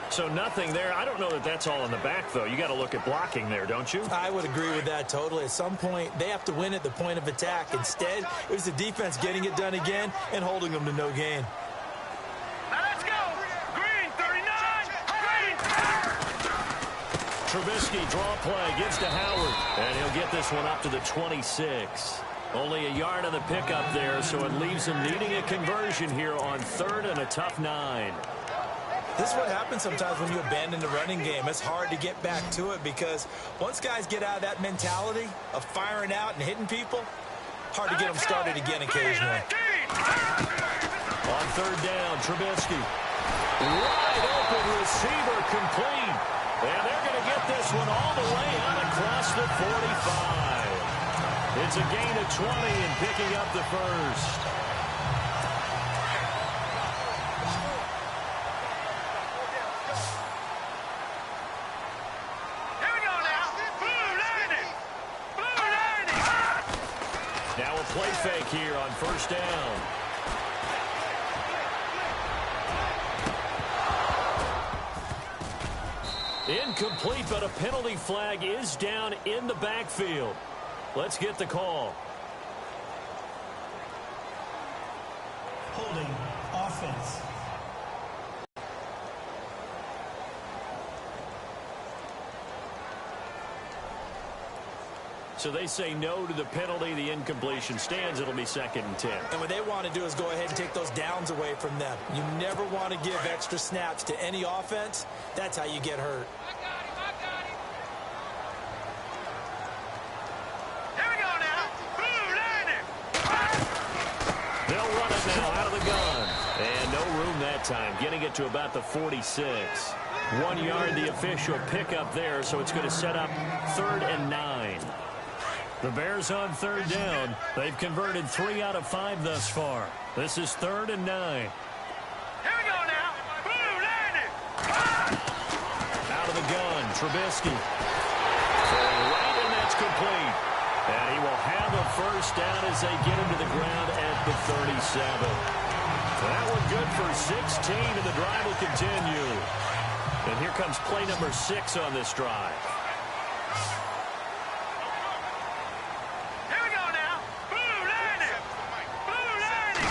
So nothing there. I don't know that that's all in the back, though. You got to look at blocking there, don't you? I would agree with that totally. At some point, they have to win at the point of attack. Instead, it was the defense getting it done again and holding them to no gain. Trubisky draw play, gets to Howard, and he'll get this one up to the 26. Only a yard on the pickup there, so it leaves him needing a conversion here on 3rd and a tough 9. This is what happens sometimes when you abandon the running game. It's hard to get back to it because once guys get out of that mentality of firing out and hitting people, hard to get them started again occasionally. On 3rd down, Trubisky. Wide open receiver complete. And they're going to get this one all the way out across the 45. It's a gain of 20 and picking up the first. Here we go now. Blue 90. Blue 90. Now a play fake here on first down. Incomplete, but a penalty flag is down in the backfield. Let's get the call. Holding offense. So they say no to the penalty. The incompletion stands. It'll be 2nd and 10. And what they want to do is go ahead and take those downs away from them. You never want to give extra snaps to any offense. That's how you get hurt. Here we go now. Blue line. They'll run it now out of the gun. And no room that time. Getting it to about the 46. 1 yard, the official pickup there, so it's going to set up 3rd and 9. The Bears on 3rd down. They've converted 3 out of 5 thus far. This is 3rd and 9. Here we go now. Blue line. Out of the gun, Trubisky. Throwing right, and that's complete. And he will have a first down as they get him to the ground at the 37. That one good for 16, and the drive will continue. And here comes play number 6 on this drive. Here we go now. Blue line. Blue line.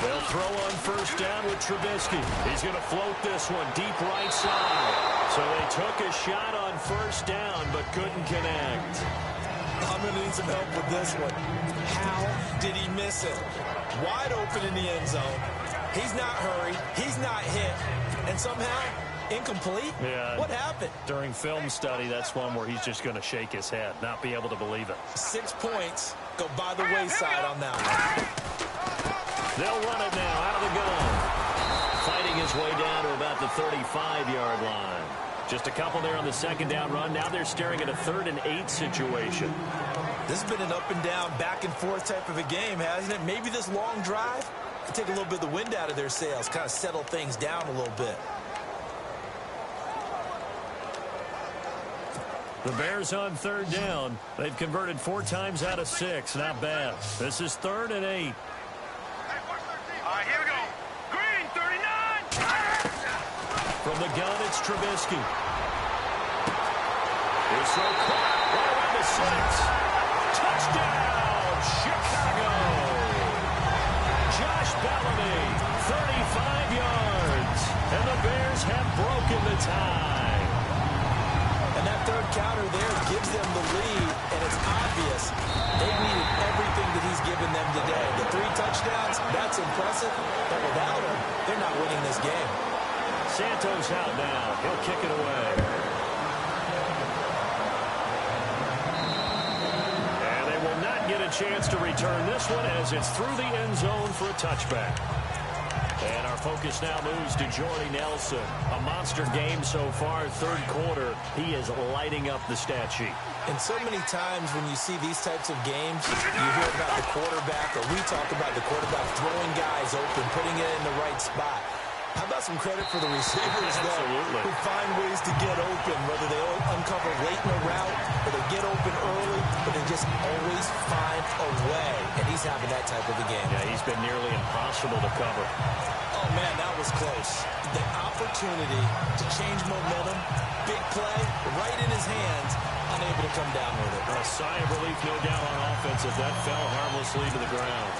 They'll throw on first down with Trubisky. He's going to float this one deep right side. So they took a shot on first down, but couldn't connect. I'm going to need some help with this one. How did he miss it? Wide open in the end zone. He's not hurried. He's not hit. And somehow, incomplete? Yeah. What happened? During film study, that's one where he's just going to shake his head, not be able to believe it. 6 points go by the wayside on that one. They'll run it now out of the gun. Fighting his way down to about the 35-yard line. Just a couple there on the 2nd down run. Now they're staring at a 3rd and 8 situation. This has been an up and down, back and forth type of a game, hasn't it? Maybe this long drive can take a little bit of the wind out of their sails, kind of settle things down a little bit. The Bears on 3rd down. They've converted 4 times out of 6. Not bad. This is 3rd and 8. All right, here we go. Green 39. From the gun, it's Trubisky. Here's so caught right around the 6. Touchdown, Chicago. Josh Bellamy, 35 yards. And the Bears have broken the tie. And that 3rd counter there gives them the lead, and it's obvious they needed everything that he's given them today. The 3 touchdowns, that's impressive, but without him, they're not winning this game. Santos out now. He'll kick it away. And they will not get a chance to return this one as it's through the end zone for a touchback. And our focus now moves to Jordy Nelson. A monster game so far, 3rd quarter. He is lighting up the stat sheet. And so many times when you see these types of games, you hear about the quarterback, or we talk about the quarterback throwing guys open, putting it in the right spot. How about some credit for the receivers, though, Absolutely. who find ways to get open, whether they uncover late in the route or they get open early, but they just always find a way. And he's having that type of a game. Yeah, he's been nearly impossible to cover. Oh, man, that was close. The opportunity to change momentum, big play, right in his hands, unable to come down with it. A sigh of relief, no doubt, on offense if that fell harmlessly to the ground.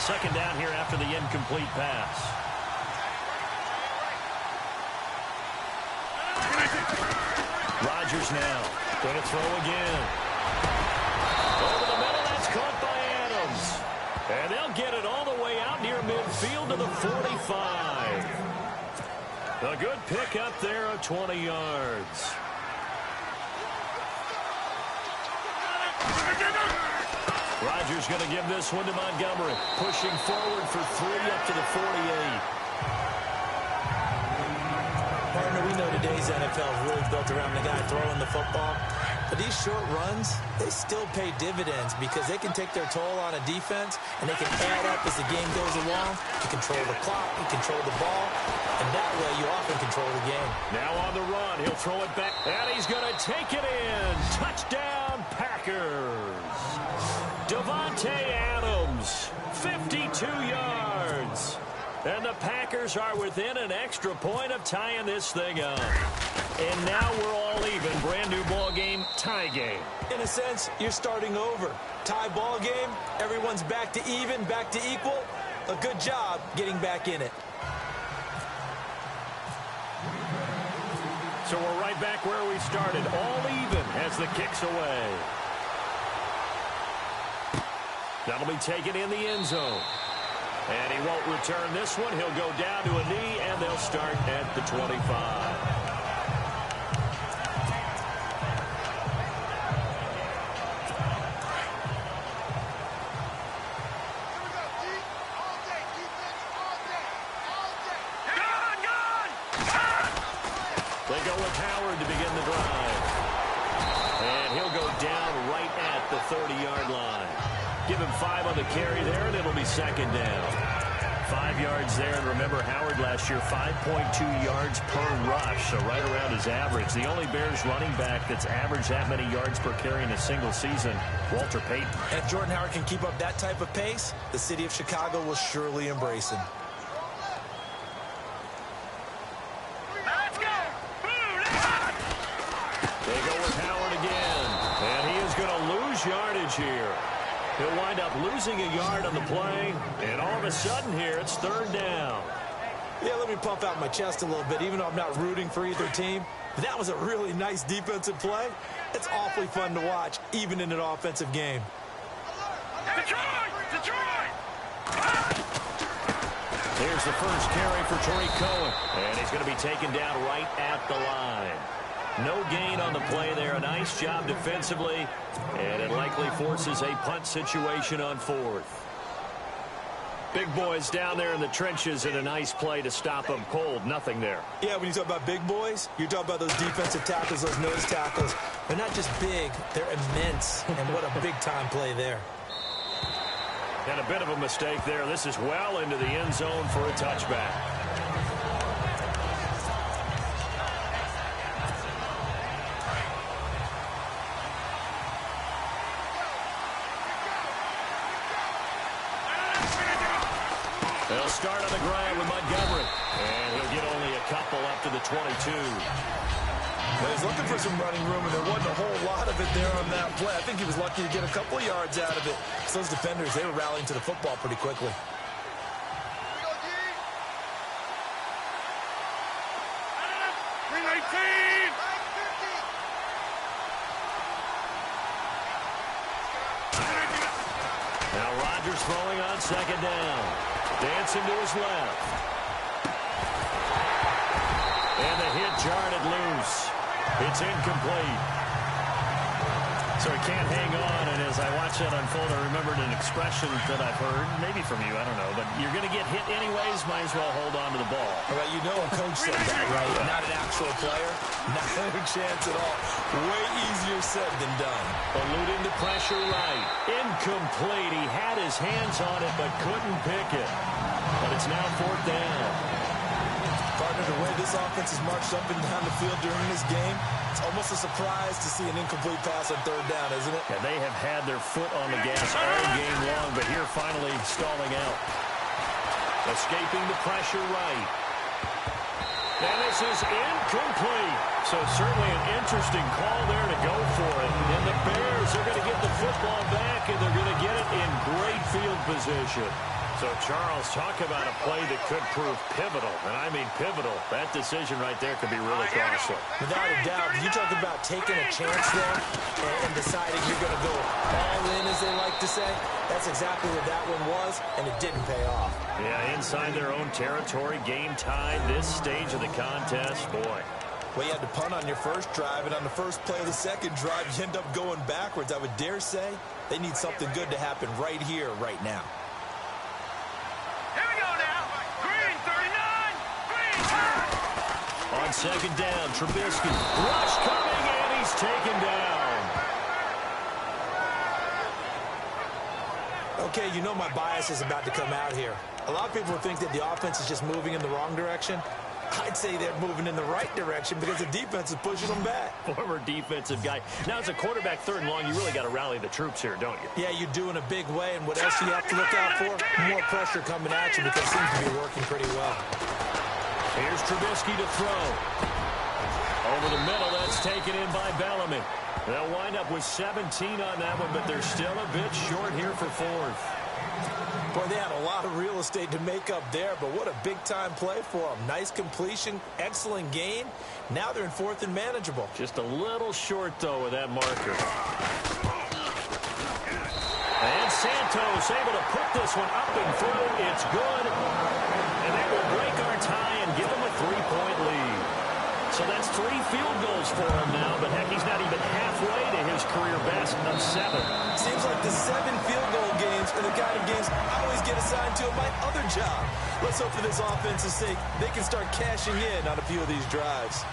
Second down here after the incomplete pass. Rodgers now going to throw again. Over the middle, that's caught by Adams. And they'll get it all the way out near midfield to the 45. A good pickup there of 20 yards. Rodgers going to give this one to Montgomery. Pushing forward for 3 up to the 48. Partner, we know today's NFL is really built around the guy throwing the football. But these short runs, they still pay dividends because they can take their toll on a defense, and they can add up as the game goes along. You control the clock, you control the ball, and that way you often control the game. Now on the run, he'll throw it back, and he's going to take it in. Touchdown, Packers. Davante Adams, 52 yards. And the Packers are within an extra point of tying this thing up. And now we're all even. Brand new ball game, tie game. In a sense, you're starting over. Tie ball game, everyone's back to even, back to equal. A good job getting back in it. So we're right back where we started. All even as the kick's away. That'll be taken in the end zone. And he won't return this one. He'll go down to a knee, and they'll start at the 25. They go with Howard to begin the drive. And he'll go down right at the 30-yard line. Give him 5 on the carry there, and it'll be second down. 5 yards there, and remember, Howard last year, 5.2 yards per rush, so right around his average. The only Bears running back that's averaged that many yards per carry in a single season, Walter Payton. And if Jordan Howard can keep up that type of pace, the city of Chicago will surely embrace him. Let's go! They go with Howard again, and he is going to lose yardage here. He'll wind up losing a yard on the play, and all of a sudden here, it's third down. Yeah, let me pump out my chest a little bit, even though I'm not rooting for either team. That was a really nice defensive play. It's awfully fun to watch, even in an offensive game. Detroit! Detroit! Here's the first carry for Tariq Cohen, and he's going to be taken down right at the line. No gain on the play there. A nice job defensively, and it likely forces a punt situation on 4th. Big boys down there in the trenches, and a nice play to stop them cold. Nothing there. Yeah, when you talk about big boys, you're talking about those defensive tackles, those nose tackles. They're not just big, they're immense, and what a big-time play there. And a bit of a mistake there. This is well into the end zone for a touchback. They'll start on the ground with Montgomery. And he'll get only a couple up to the 22. Well, he's looking for some running room, and there wasn't a whole lot of it there on that play. I think he was lucky to get a couple of yards out of it. So those defenders, they were rallying to the football pretty quickly. Now Rodgers throwing on second down. Dancing to his left. And the hit jarred it loose. It's incomplete. So he can't hang on, and as I watch that unfold, I remembered an expression that I've heard, maybe from you, I don't know, but you're going to get hit anyways, might as well hold on to the ball. Well, you know a coach said that, right? Not an actual player. No chance at all. Way easier said than done. Eluding the pressure right. Incomplete. He had his hands on it, but couldn't pick it. But it's now 4th down. Partner, the way this offense has marched up and down the field during this game, it's almost a surprise to see an incomplete pass on 3rd down, isn't it? Yeah, they have had their foot on the gas all game long, but here finally stalling out. Escaping the pressure right. And this is incomplete. So certainly an interesting call there to go for it. And the Bears are going to get the football back, and they're going to get it in great field position. So, Charles, talk about a play that could prove pivotal. And I mean pivotal. That decision right there could be really costly. Without a doubt. You talk about taking a chance there and deciding you're going to go all in, as they like to say. That's exactly what that one was, and it didn't pay off. Yeah, inside their own territory, game tied, this stage of the contest, boy. Well, you had to punt on your first drive, and on the first play of the second drive, you end up going backwards. I would dare say they need something good to happen right here, right now. Here we go now. Green 39. Green. On second down, Trubisky. Rush coming, and he's taken down. Okay, you know my bias is about to come out here. A lot of people think that the offense is just moving in the wrong direction. I'd say they're moving in the right direction because the defense is pushing them back. Former defensive guy. Now, as a quarterback, 3rd and long, you really got to rally the troops here, don't you? Yeah, you do in a big way, and what else do you have to look out for? More pressure coming at you because it seems to be working pretty well. Here's Trubisky to throw. Over the middle, that's taken in by Bellamy. They'll wind up with 17 on that one, but they're still a bit short here for 4th. Boy, they had a lot of real estate to make up there, but what a big-time play for them. Nice completion, excellent gain. Now they're in 4th and manageable. Just a little short, though, with that marker. And Santos able to put this one up and through. It's good. And that will break our tie and give them a 3-point lead. So that's 3 field goals for him now, but heck, he's not even halfway to his career best of 7. Seems like the 7 field goal games are the kind of games I always get assigned to in my other job. Let's hope for this offense's sake they can start cashing in on a few of these drives.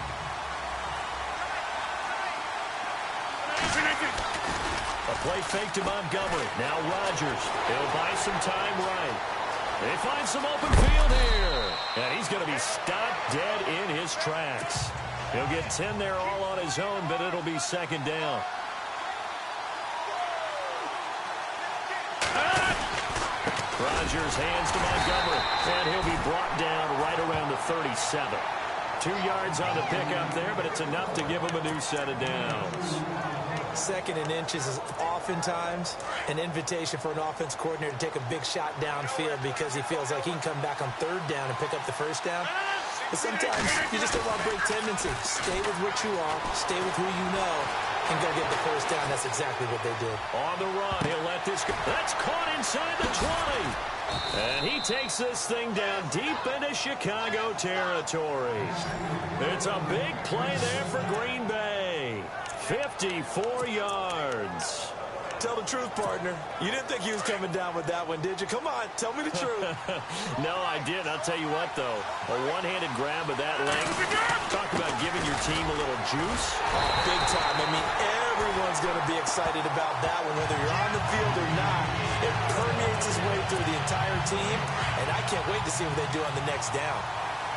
A play fake to Montgomery. Now Rodgers. He'll buy some time right. They find some open field here. And he's going to be stopped dead in his tracks. He'll get 10 there all on his own, but it'll be 2nd down. Rodgers hands to Montgomery, and he'll be brought down right around the 37. 2 yards on the pickup there, but it's enough to give him a new set of downs. 2nd and inches is oftentimes an invitation for an offense coordinator to take a big shot downfield because he feels like he can come back on 3rd down and pick up the 1st down. But sometimes you just don't want to break tendency. Stay with what you are, stay with who you know, and go get the 1st down. That's exactly what they did. On the run, he'll let this go. That's caught inside the 20. And he takes this thing down deep into Chicago territory. It's a big play there for Green Bay. 54 yards. Tell the truth, partner. You didn't think he was coming down with that one, did you? Come on, tell me the truth. No, I did. I'll tell you what, though. A one-handed grab of that length. Talk about giving your team a little juice. Oh, big time. I mean, everyone's going to be excited about that one, whether you're on the field or not. It permeates its way through the entire team, and I can't wait to see what they do on the next down.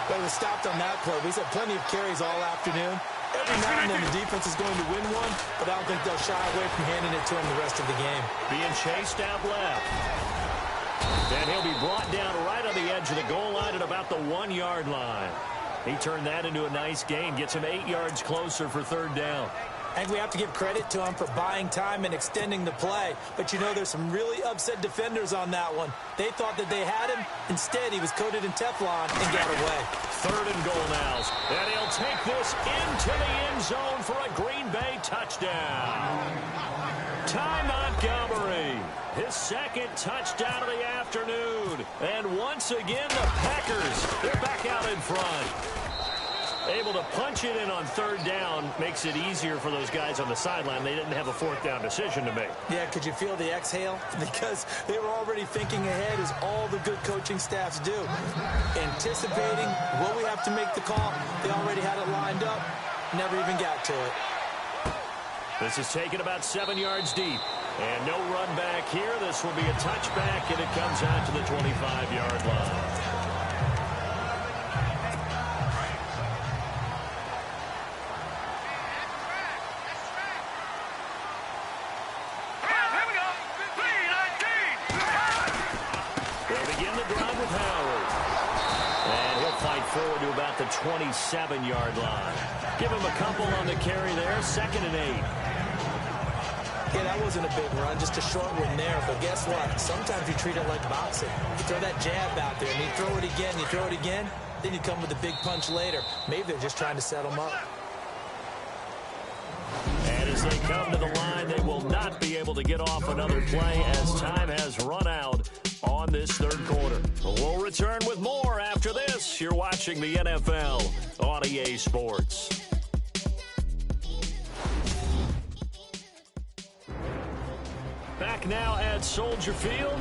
But we stopped on that play. We've had plenty of carries all afternoon. Every now and then the defense is going to win one, but I don't think they'll shy away from handing it to him the rest of the game. Being chased out left. And he'll be brought down right on the edge of the goal line at about the 1-yard line. He turned that into a nice gain, gets him 8 yards closer for 3rd down. And we have to give credit to him for buying time and extending the play. But, you know, there's some really upset defenders on that one. They thought that they had him. Instead, he was coated in Teflon and got away. 3rd and goal now. And he'll take this into the end zone for a Green Bay touchdown. Ty Montgomery, his 2nd touchdown of the afternoon. And once again, the Packers, they're back out in front. Able to punch it in on 3rd down makes it easier for those guys on the sideline. They didn't have a 4th down decision to make. Yeah, could you feel the exhale? Because they were already thinking ahead, as all the good coaching staffs do. Anticipating, will we have to make the call? They already had it lined up, never even got to it. This is taken about 7 yards deep. And no run back here. This will be a touchback, and it comes out to the 25-yard line. Forward to about the 27-yard line. Give him a couple on the carry there. 2nd and 8. Yeah, that wasn't a big run, just a short one there. But guess what? Sometimes you treat it like boxing. You throw that jab out there, and you throw it again, you throw it again, then you come with a big punch later. Maybe they're just trying to set them up. And as they come to the line, they will not be able to get off another play as time has run out on this 3rd quarter. We'll return with more after this. You're watching the NFL on EA Sports. Back now at Soldier Field.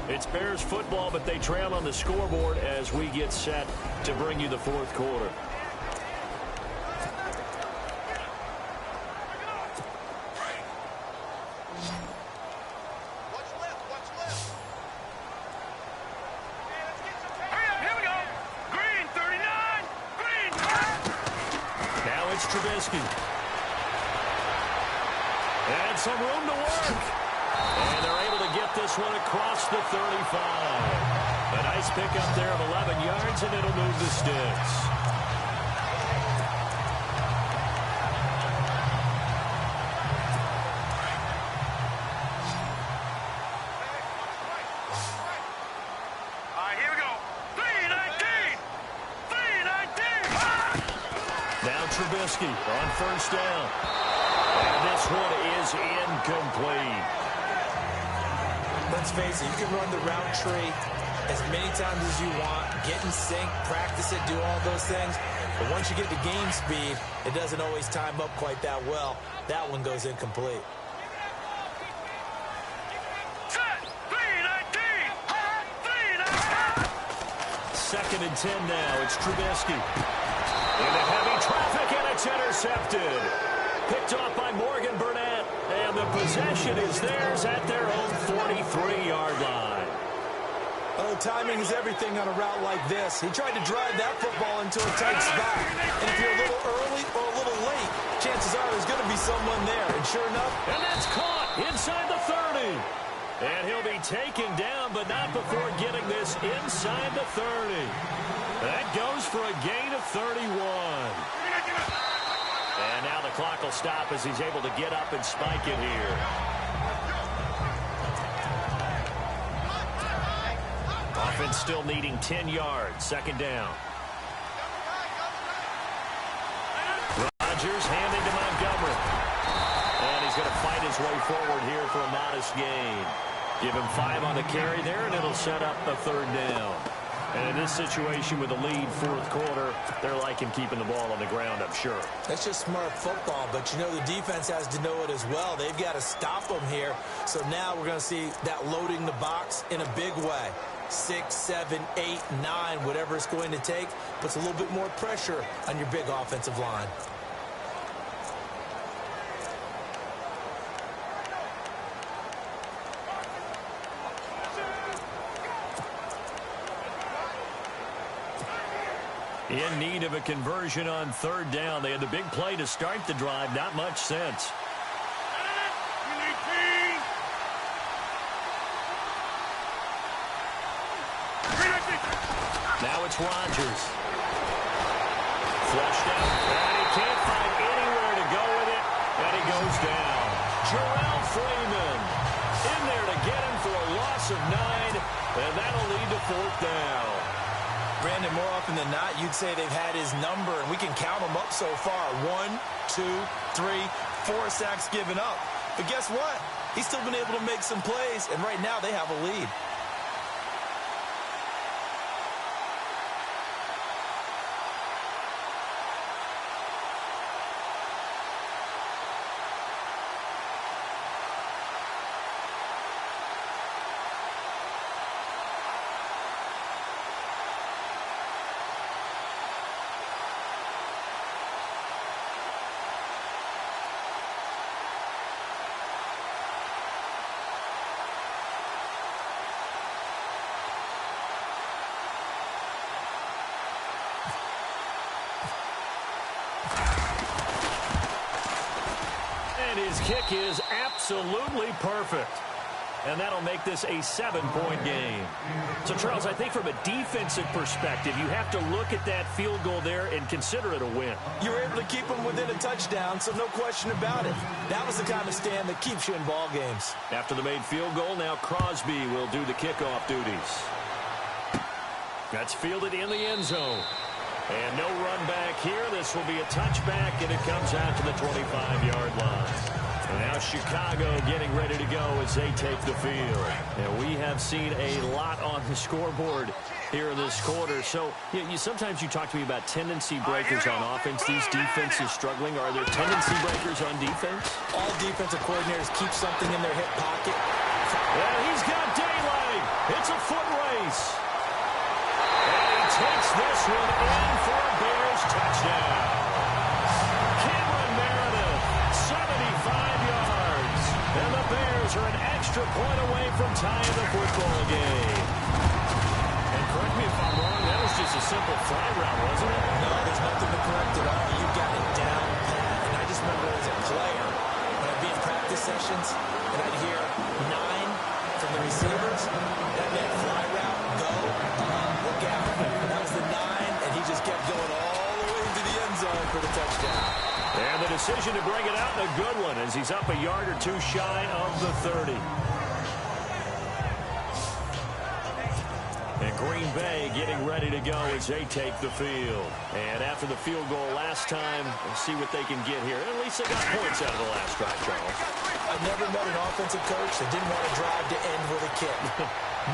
It's Bears football, but they trail on the scoreboard as we get set to bring you the 4th quarter. Trubisky. And some room to work. And they're able to get this one across the 35. A nice pickup there of 11 yards, and it'll move the sticks. Here we go. 319! 319! Now Trubisky on first down. And this one is incomplete. Let's face it, you can run the route tree as many times as you want, get in sync, practice it, do all those things. But once you get to game speed, it doesn't always time up quite that well. That one goes incomplete. Set! 319! 319! Second and 10 now. It's Trubisky. Into heavy traffic, and it's intercepted. Picked off by Morgan Burnett. And the possession is theirs at their own 43-yard line. Oh, timing is everything on a route like this. He tried to drive that football into a tight spot. And if you're a little early or a little late, chances are there's going to be someone there. And sure enough, And that's caught inside the 30. And he'll be taken down, but not before getting this inside the 30. That goes for a gain of 31. And now the clock will stop as he's able to get up and spike it here. Offense still needing 10 yards. Second down. Rodgers handing to Montgomery. And he's going to fight his way forward here for a modest gain. Give him 5 on the carry there, and it'll set up a third down. And in this situation with a lead fourth quarter, they're liking keeping the ball on the ground, I'm sure. that's just smart football. But, you know, the defense has to know it as well. They've got to stop them here. So now we're going to see that loading the box in a big way. 6, 7, 8, 9, whatever it's going to take, puts a little bit more pressure on your big offensive line. In need of a conversion on third down. They had the big play to start the drive. Not much sense. Now it's Rodgers. Flushed out. And he can't find anywhere to go with it. And he goes down. Jarrell Freeman in there to get him for a loss of 9. And that'll lead to fourth down. Brandon, more often than not, you'd say they've had his number, and we can count them up so far. 1, 2, 3, 4 sacks given up. But guess what? He's still been able to make some plays, and right now they have a lead. His kick is absolutely perfect. And that'll make this a 7-point game. So, Charles, I think from a defensive perspective, you have to look at that field goal there and consider it a win. You were able to keep them within a touchdown, so no question about it. That was the kind of stand that keeps you in ball games. After the made field goal, now Crosby will do the kickoff duties. That's fielded in the end zone. And no run back here. This will be a touchback, and it comes out to the 25-yard line. And now Chicago getting ready to go as they take the field. And we have seen a lot on the scoreboard here in this quarter. So sometimes you talk to me about tendency breakers on offense. These defenses struggling. Are there tendency breakers on defense? All defensive coordinators keep something in their hip pocket. And he's got daylight. It's a foot race. And he takes this one in for a Bears touchdown. Cameron Meredith, 75 yards. And the Bears are an extra point away from tying the football game. And correct me if I'm wrong, that was just a simple fly route, wasn't it? No, there's nothing to correct at all. You got it down pat. just remember as a player, when I'd be in practice sessions, and I'd hear 9 from the receivers, that meant fly route, go, look out. That was the 9, and he just kept going all the way into the end zone for the touchdown. And the decision to bring it out in a good one as he's up a yard or 2 shy of the 30. And Green Bay getting ready to go as they take the field. And after the field goal last time, we'll see what they can get here. At least they got points out of the last drive, Charles. I've never met an offensive coach that didn't want to drive to end with a kick.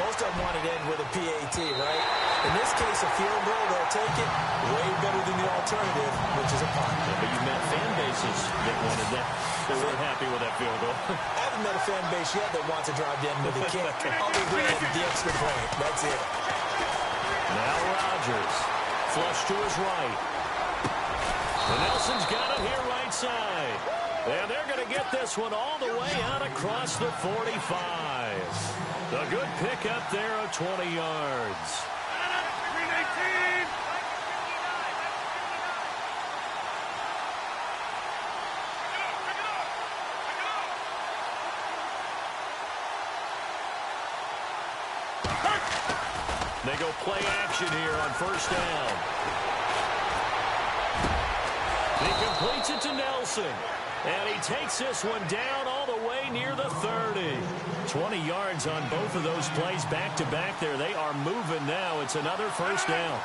Most of them wanted to end with a PAT, right? In this case, a field goal, they'll take it way better than the alternative, which is a punt. Yeah, but you met fan bases that wanted that. They weren't happy with that field goal. I haven't met a fan base yet that wants to drive to end with a kick, other than the extra point. That's it. Now Rodgers, flush to his right. And Nelson's got it here right side. And they're going to get this one all the way out across the 45. A good pick up there of 20 yards. They go play action here on first down. He completes it to Nelson. And he takes this one down all the way near the 30. 20 yards on both of those plays back-to-back there. They are moving now. It's another first down.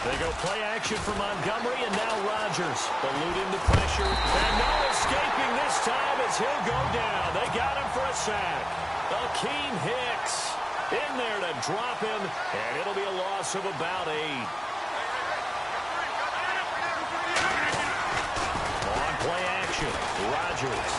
They go play action for Montgomery, and now Rodgers eluding the pressure. And no escaping this time as he'll go down. They got him for a sack. Akeem Hicks in there to drop him, and it'll be a loss of about 8. On play action, Rodgers.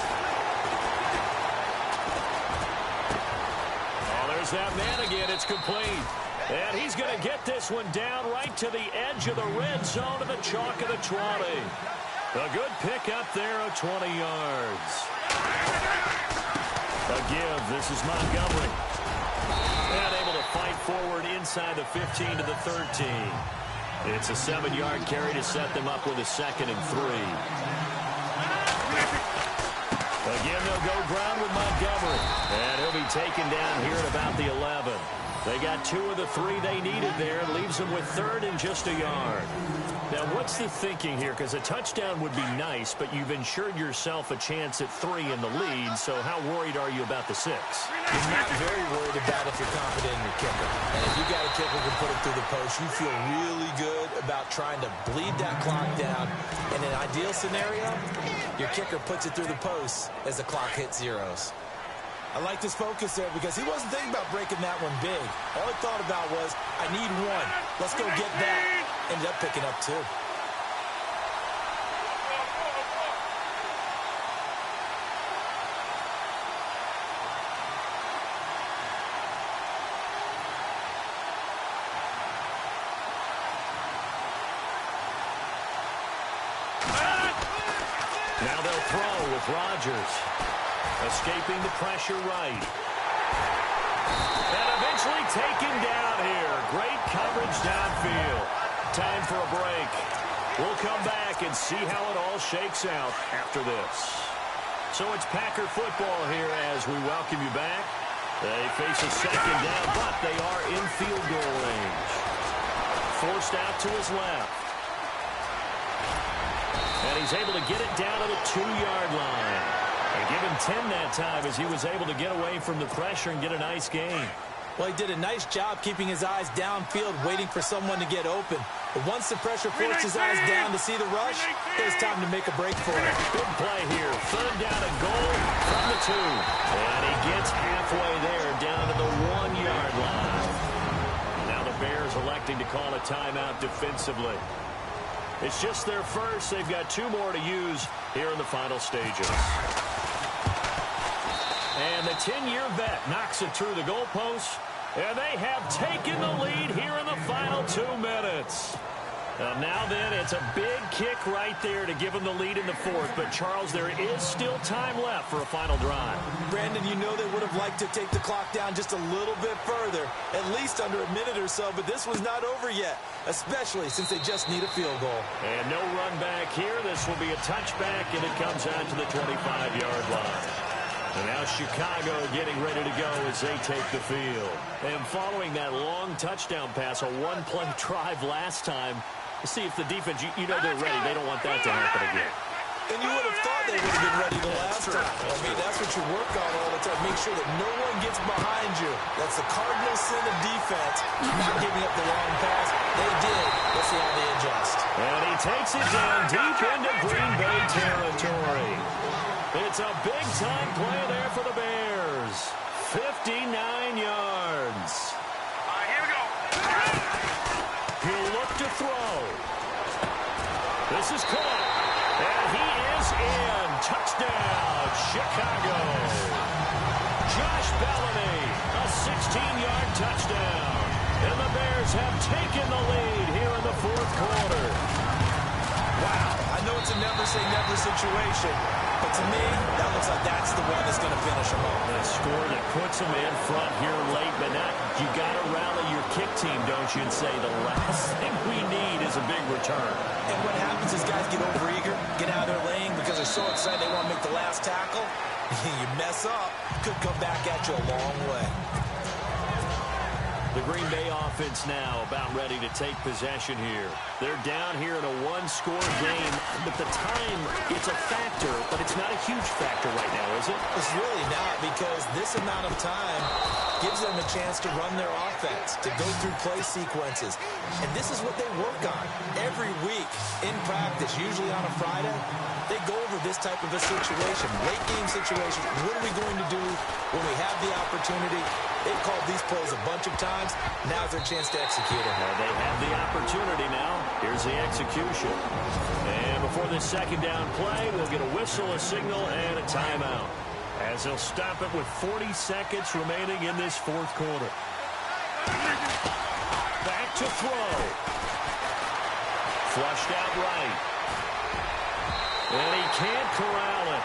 Oh, there's that man again. It's complete. And he's going to get this one down right to the edge of the red zone of the chalk of the 20. A good pick up there of 20 yards. A give. This is Montgomery. And able to fight forward inside the 15 to the 13. It's a 7-yard carry to set them up with a 2nd and 3. Again, they'll go ground with Montgomery. And he'll be taken down here at about the 11. They got 2 of the 3 they needed there. It leaves them with 3rd and just a yard. Now, what's the thinking here? Because a touchdown would be nice, but you've ensured yourself a chance at 3 in the lead. So how worried are you about the 6? You're not very worried about if you're confident in your kicker. And if you got a kicker who can put it through the post, you feel really good about trying to bleed that clock down. In an ideal scenario, your kicker puts it through the post as the clock hits zeros. I like this focus there because he wasn't thinking about breaking that one big. All he thought about was, I need 1. Let's go get that. Ended up picking up 2. Now they'll throw with Rodgers. Escaping the pressure right. And eventually taken down here. Great coverage downfield. Time for a break. We'll come back and see how it all shakes out after this. So it's Packer football here as we welcome you back. They face a 2nd down, but they are in field goal range. Forced out to his left. And he's able to get it down to the 2-yard line. And give him 10 that time as he was able to get away from the pressure and get a nice gain. Well, he did a nice job keeping his eyes downfield, waiting for someone to get open. But once the pressure forced his eyes down to see the rush, it was time to make a break for it. Big play here. 3rd down and goal from the 2. And he gets halfway there down to the 1-yard line. Now the Bears electing to call a timeout defensively. It's just their first. They've got 2 more to use here in the final stages. And the 10-year vet knocks it through the goalpost. And they have taken the lead here in the final 2 minutes. Now then, it's a big kick right there to give them the lead in the fourth. But, Charles, there is still time left for a final drive. Brandon, you know they would have liked to take the clock down just a little bit further, at least under a minute or so, but this was not over yet, especially since they just need a field goal. And no run back here. This will be a touchback, and it comes out to the 25-yard line. And now Chicago getting ready to go as they take the field. And following that long touchdown pass, a one-play drive last time, see if the defense, you know they're ready. They don't want that to happen again. And you would have thought they would have been ready the last time. I mean, that's what you work on all the time. Make sure that no one gets behind you. That's the cardinal sin of defense, not giving up the long pass. They did. Let's see how they adjust. And he takes it down deep into Green Bay territory. It's a big-time play there for the Bears. 59 yards. Here we go. He'll look to throw. This is caught. And he is in. Touchdown, Chicago. Josh Bellamy, a 16-yard touchdown. And the Bears have taken the lead here in the fourth quarter. Wow, I know it's a never-say-never situation, but to me, that looks like that's the one that's going to finish them off. A score that puts them in front here late, but not, you got to rally your kick team, don't you, and say the last thing we need is a big return. And what happens is guys get overeager, get out of their lane because they're so excited they want to make the last tackle. You mess up, could come back at you a long way. The Green Bay offense now about ready to take possession here. They're down here in a one-score game, but the time, it's a factor, but it's not a huge factor right now, is it? It's really not, because this amount of time gives them a chance to run their offense, to go through play sequences. And this is what they work on every week in practice, usually on a Friday. They go over this type of a situation, late game situation. What are we going to do when we have the opportunity? They've called these plays a bunch of times. Now's their chance to execute it. Well, they have the opportunity now. Here's the execution. And before this second down play, we'll get a whistle, a signal, and a timeout, as they'll stop it with 40 seconds remaining in this fourth quarter. Back to throw. Flushed out right. And he can't corral it.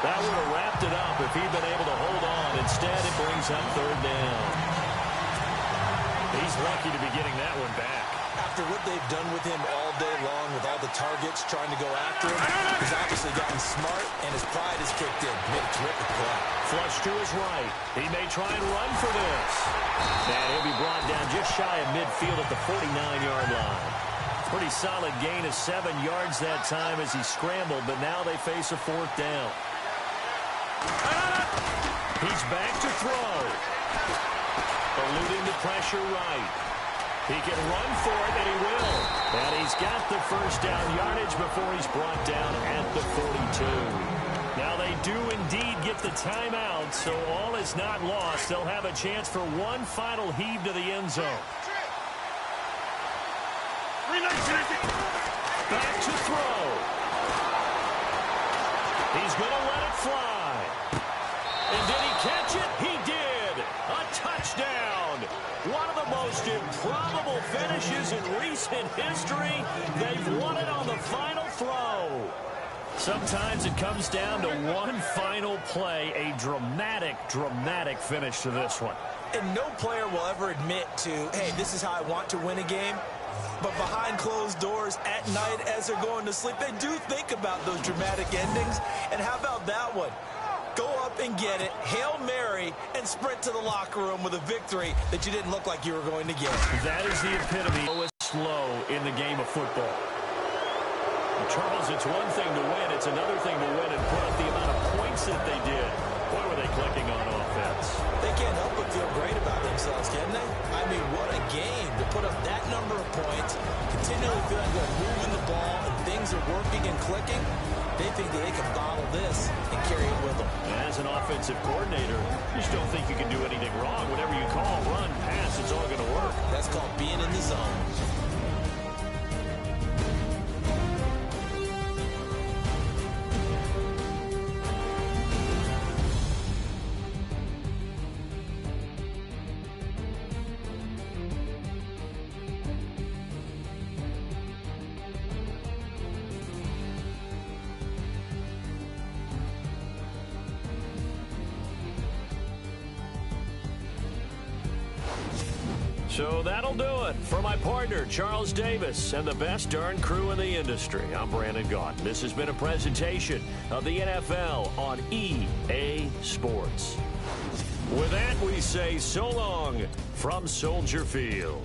That would have wrapped it up if he'd been able to hold on. Instead, it brings up third down. He's lucky to be getting that one back. After what they've done with him all day long, with all the targets trying to go after him, he's obviously gotten smart, and his pride is kicked in. Made a terrific play. Flush to his right. He may try and run for this. And he'll be brought down just shy of midfield at the 49-yard line. Pretty solid gain of 7 yards that time as he scrambled, but now they face a fourth down. He's back to throw. Eluding the pressure right. He can run for it, and he will. And he's got the first down yardage before he's brought down at the 42. Now they do indeed get the timeout, so all is not lost. They'll have a chance for one final heave to the end zone. Back to throw. He's going to let it fly. And did he catch it? He did. A touchdown. One of the most improbable finishes in recent history. They've won it on the final throw. Sometimes it comes down to one final play. A dramatic, dramatic finish to this one. And no player will ever admit to, hey, this is how I want to win a game. But behind closed doors at night as they're going to sleep, they do think about those dramatic endings. And how about that one? Go up and get it, Hail Mary, and sprint to the locker room with a victory that you didn't look like you were going to get. That is the epitome of lowest low in the game of football. And Charles, it's one thing to win. It's another thing to win and put up the amount of points that they did. Boy, were they clicking on offense. They can't help but feel great about themselves, can they? I mean, what a game to put up that number of points, continually feeling they're moving the ball and things are working and clicking. They think that they can bottle this and carry it with them. As an offensive coordinator, you just don't think you can do anything wrong. Whatever you call, run, pass, it's all going to work. That's called being in the zone. So that'll do it. For my partner, Charles Davis, and the best darn crew in the industry, I'm Brandon Gaudin. This has been a presentation of the NFL on EA Sports. With that, we say so long from Soldier Field.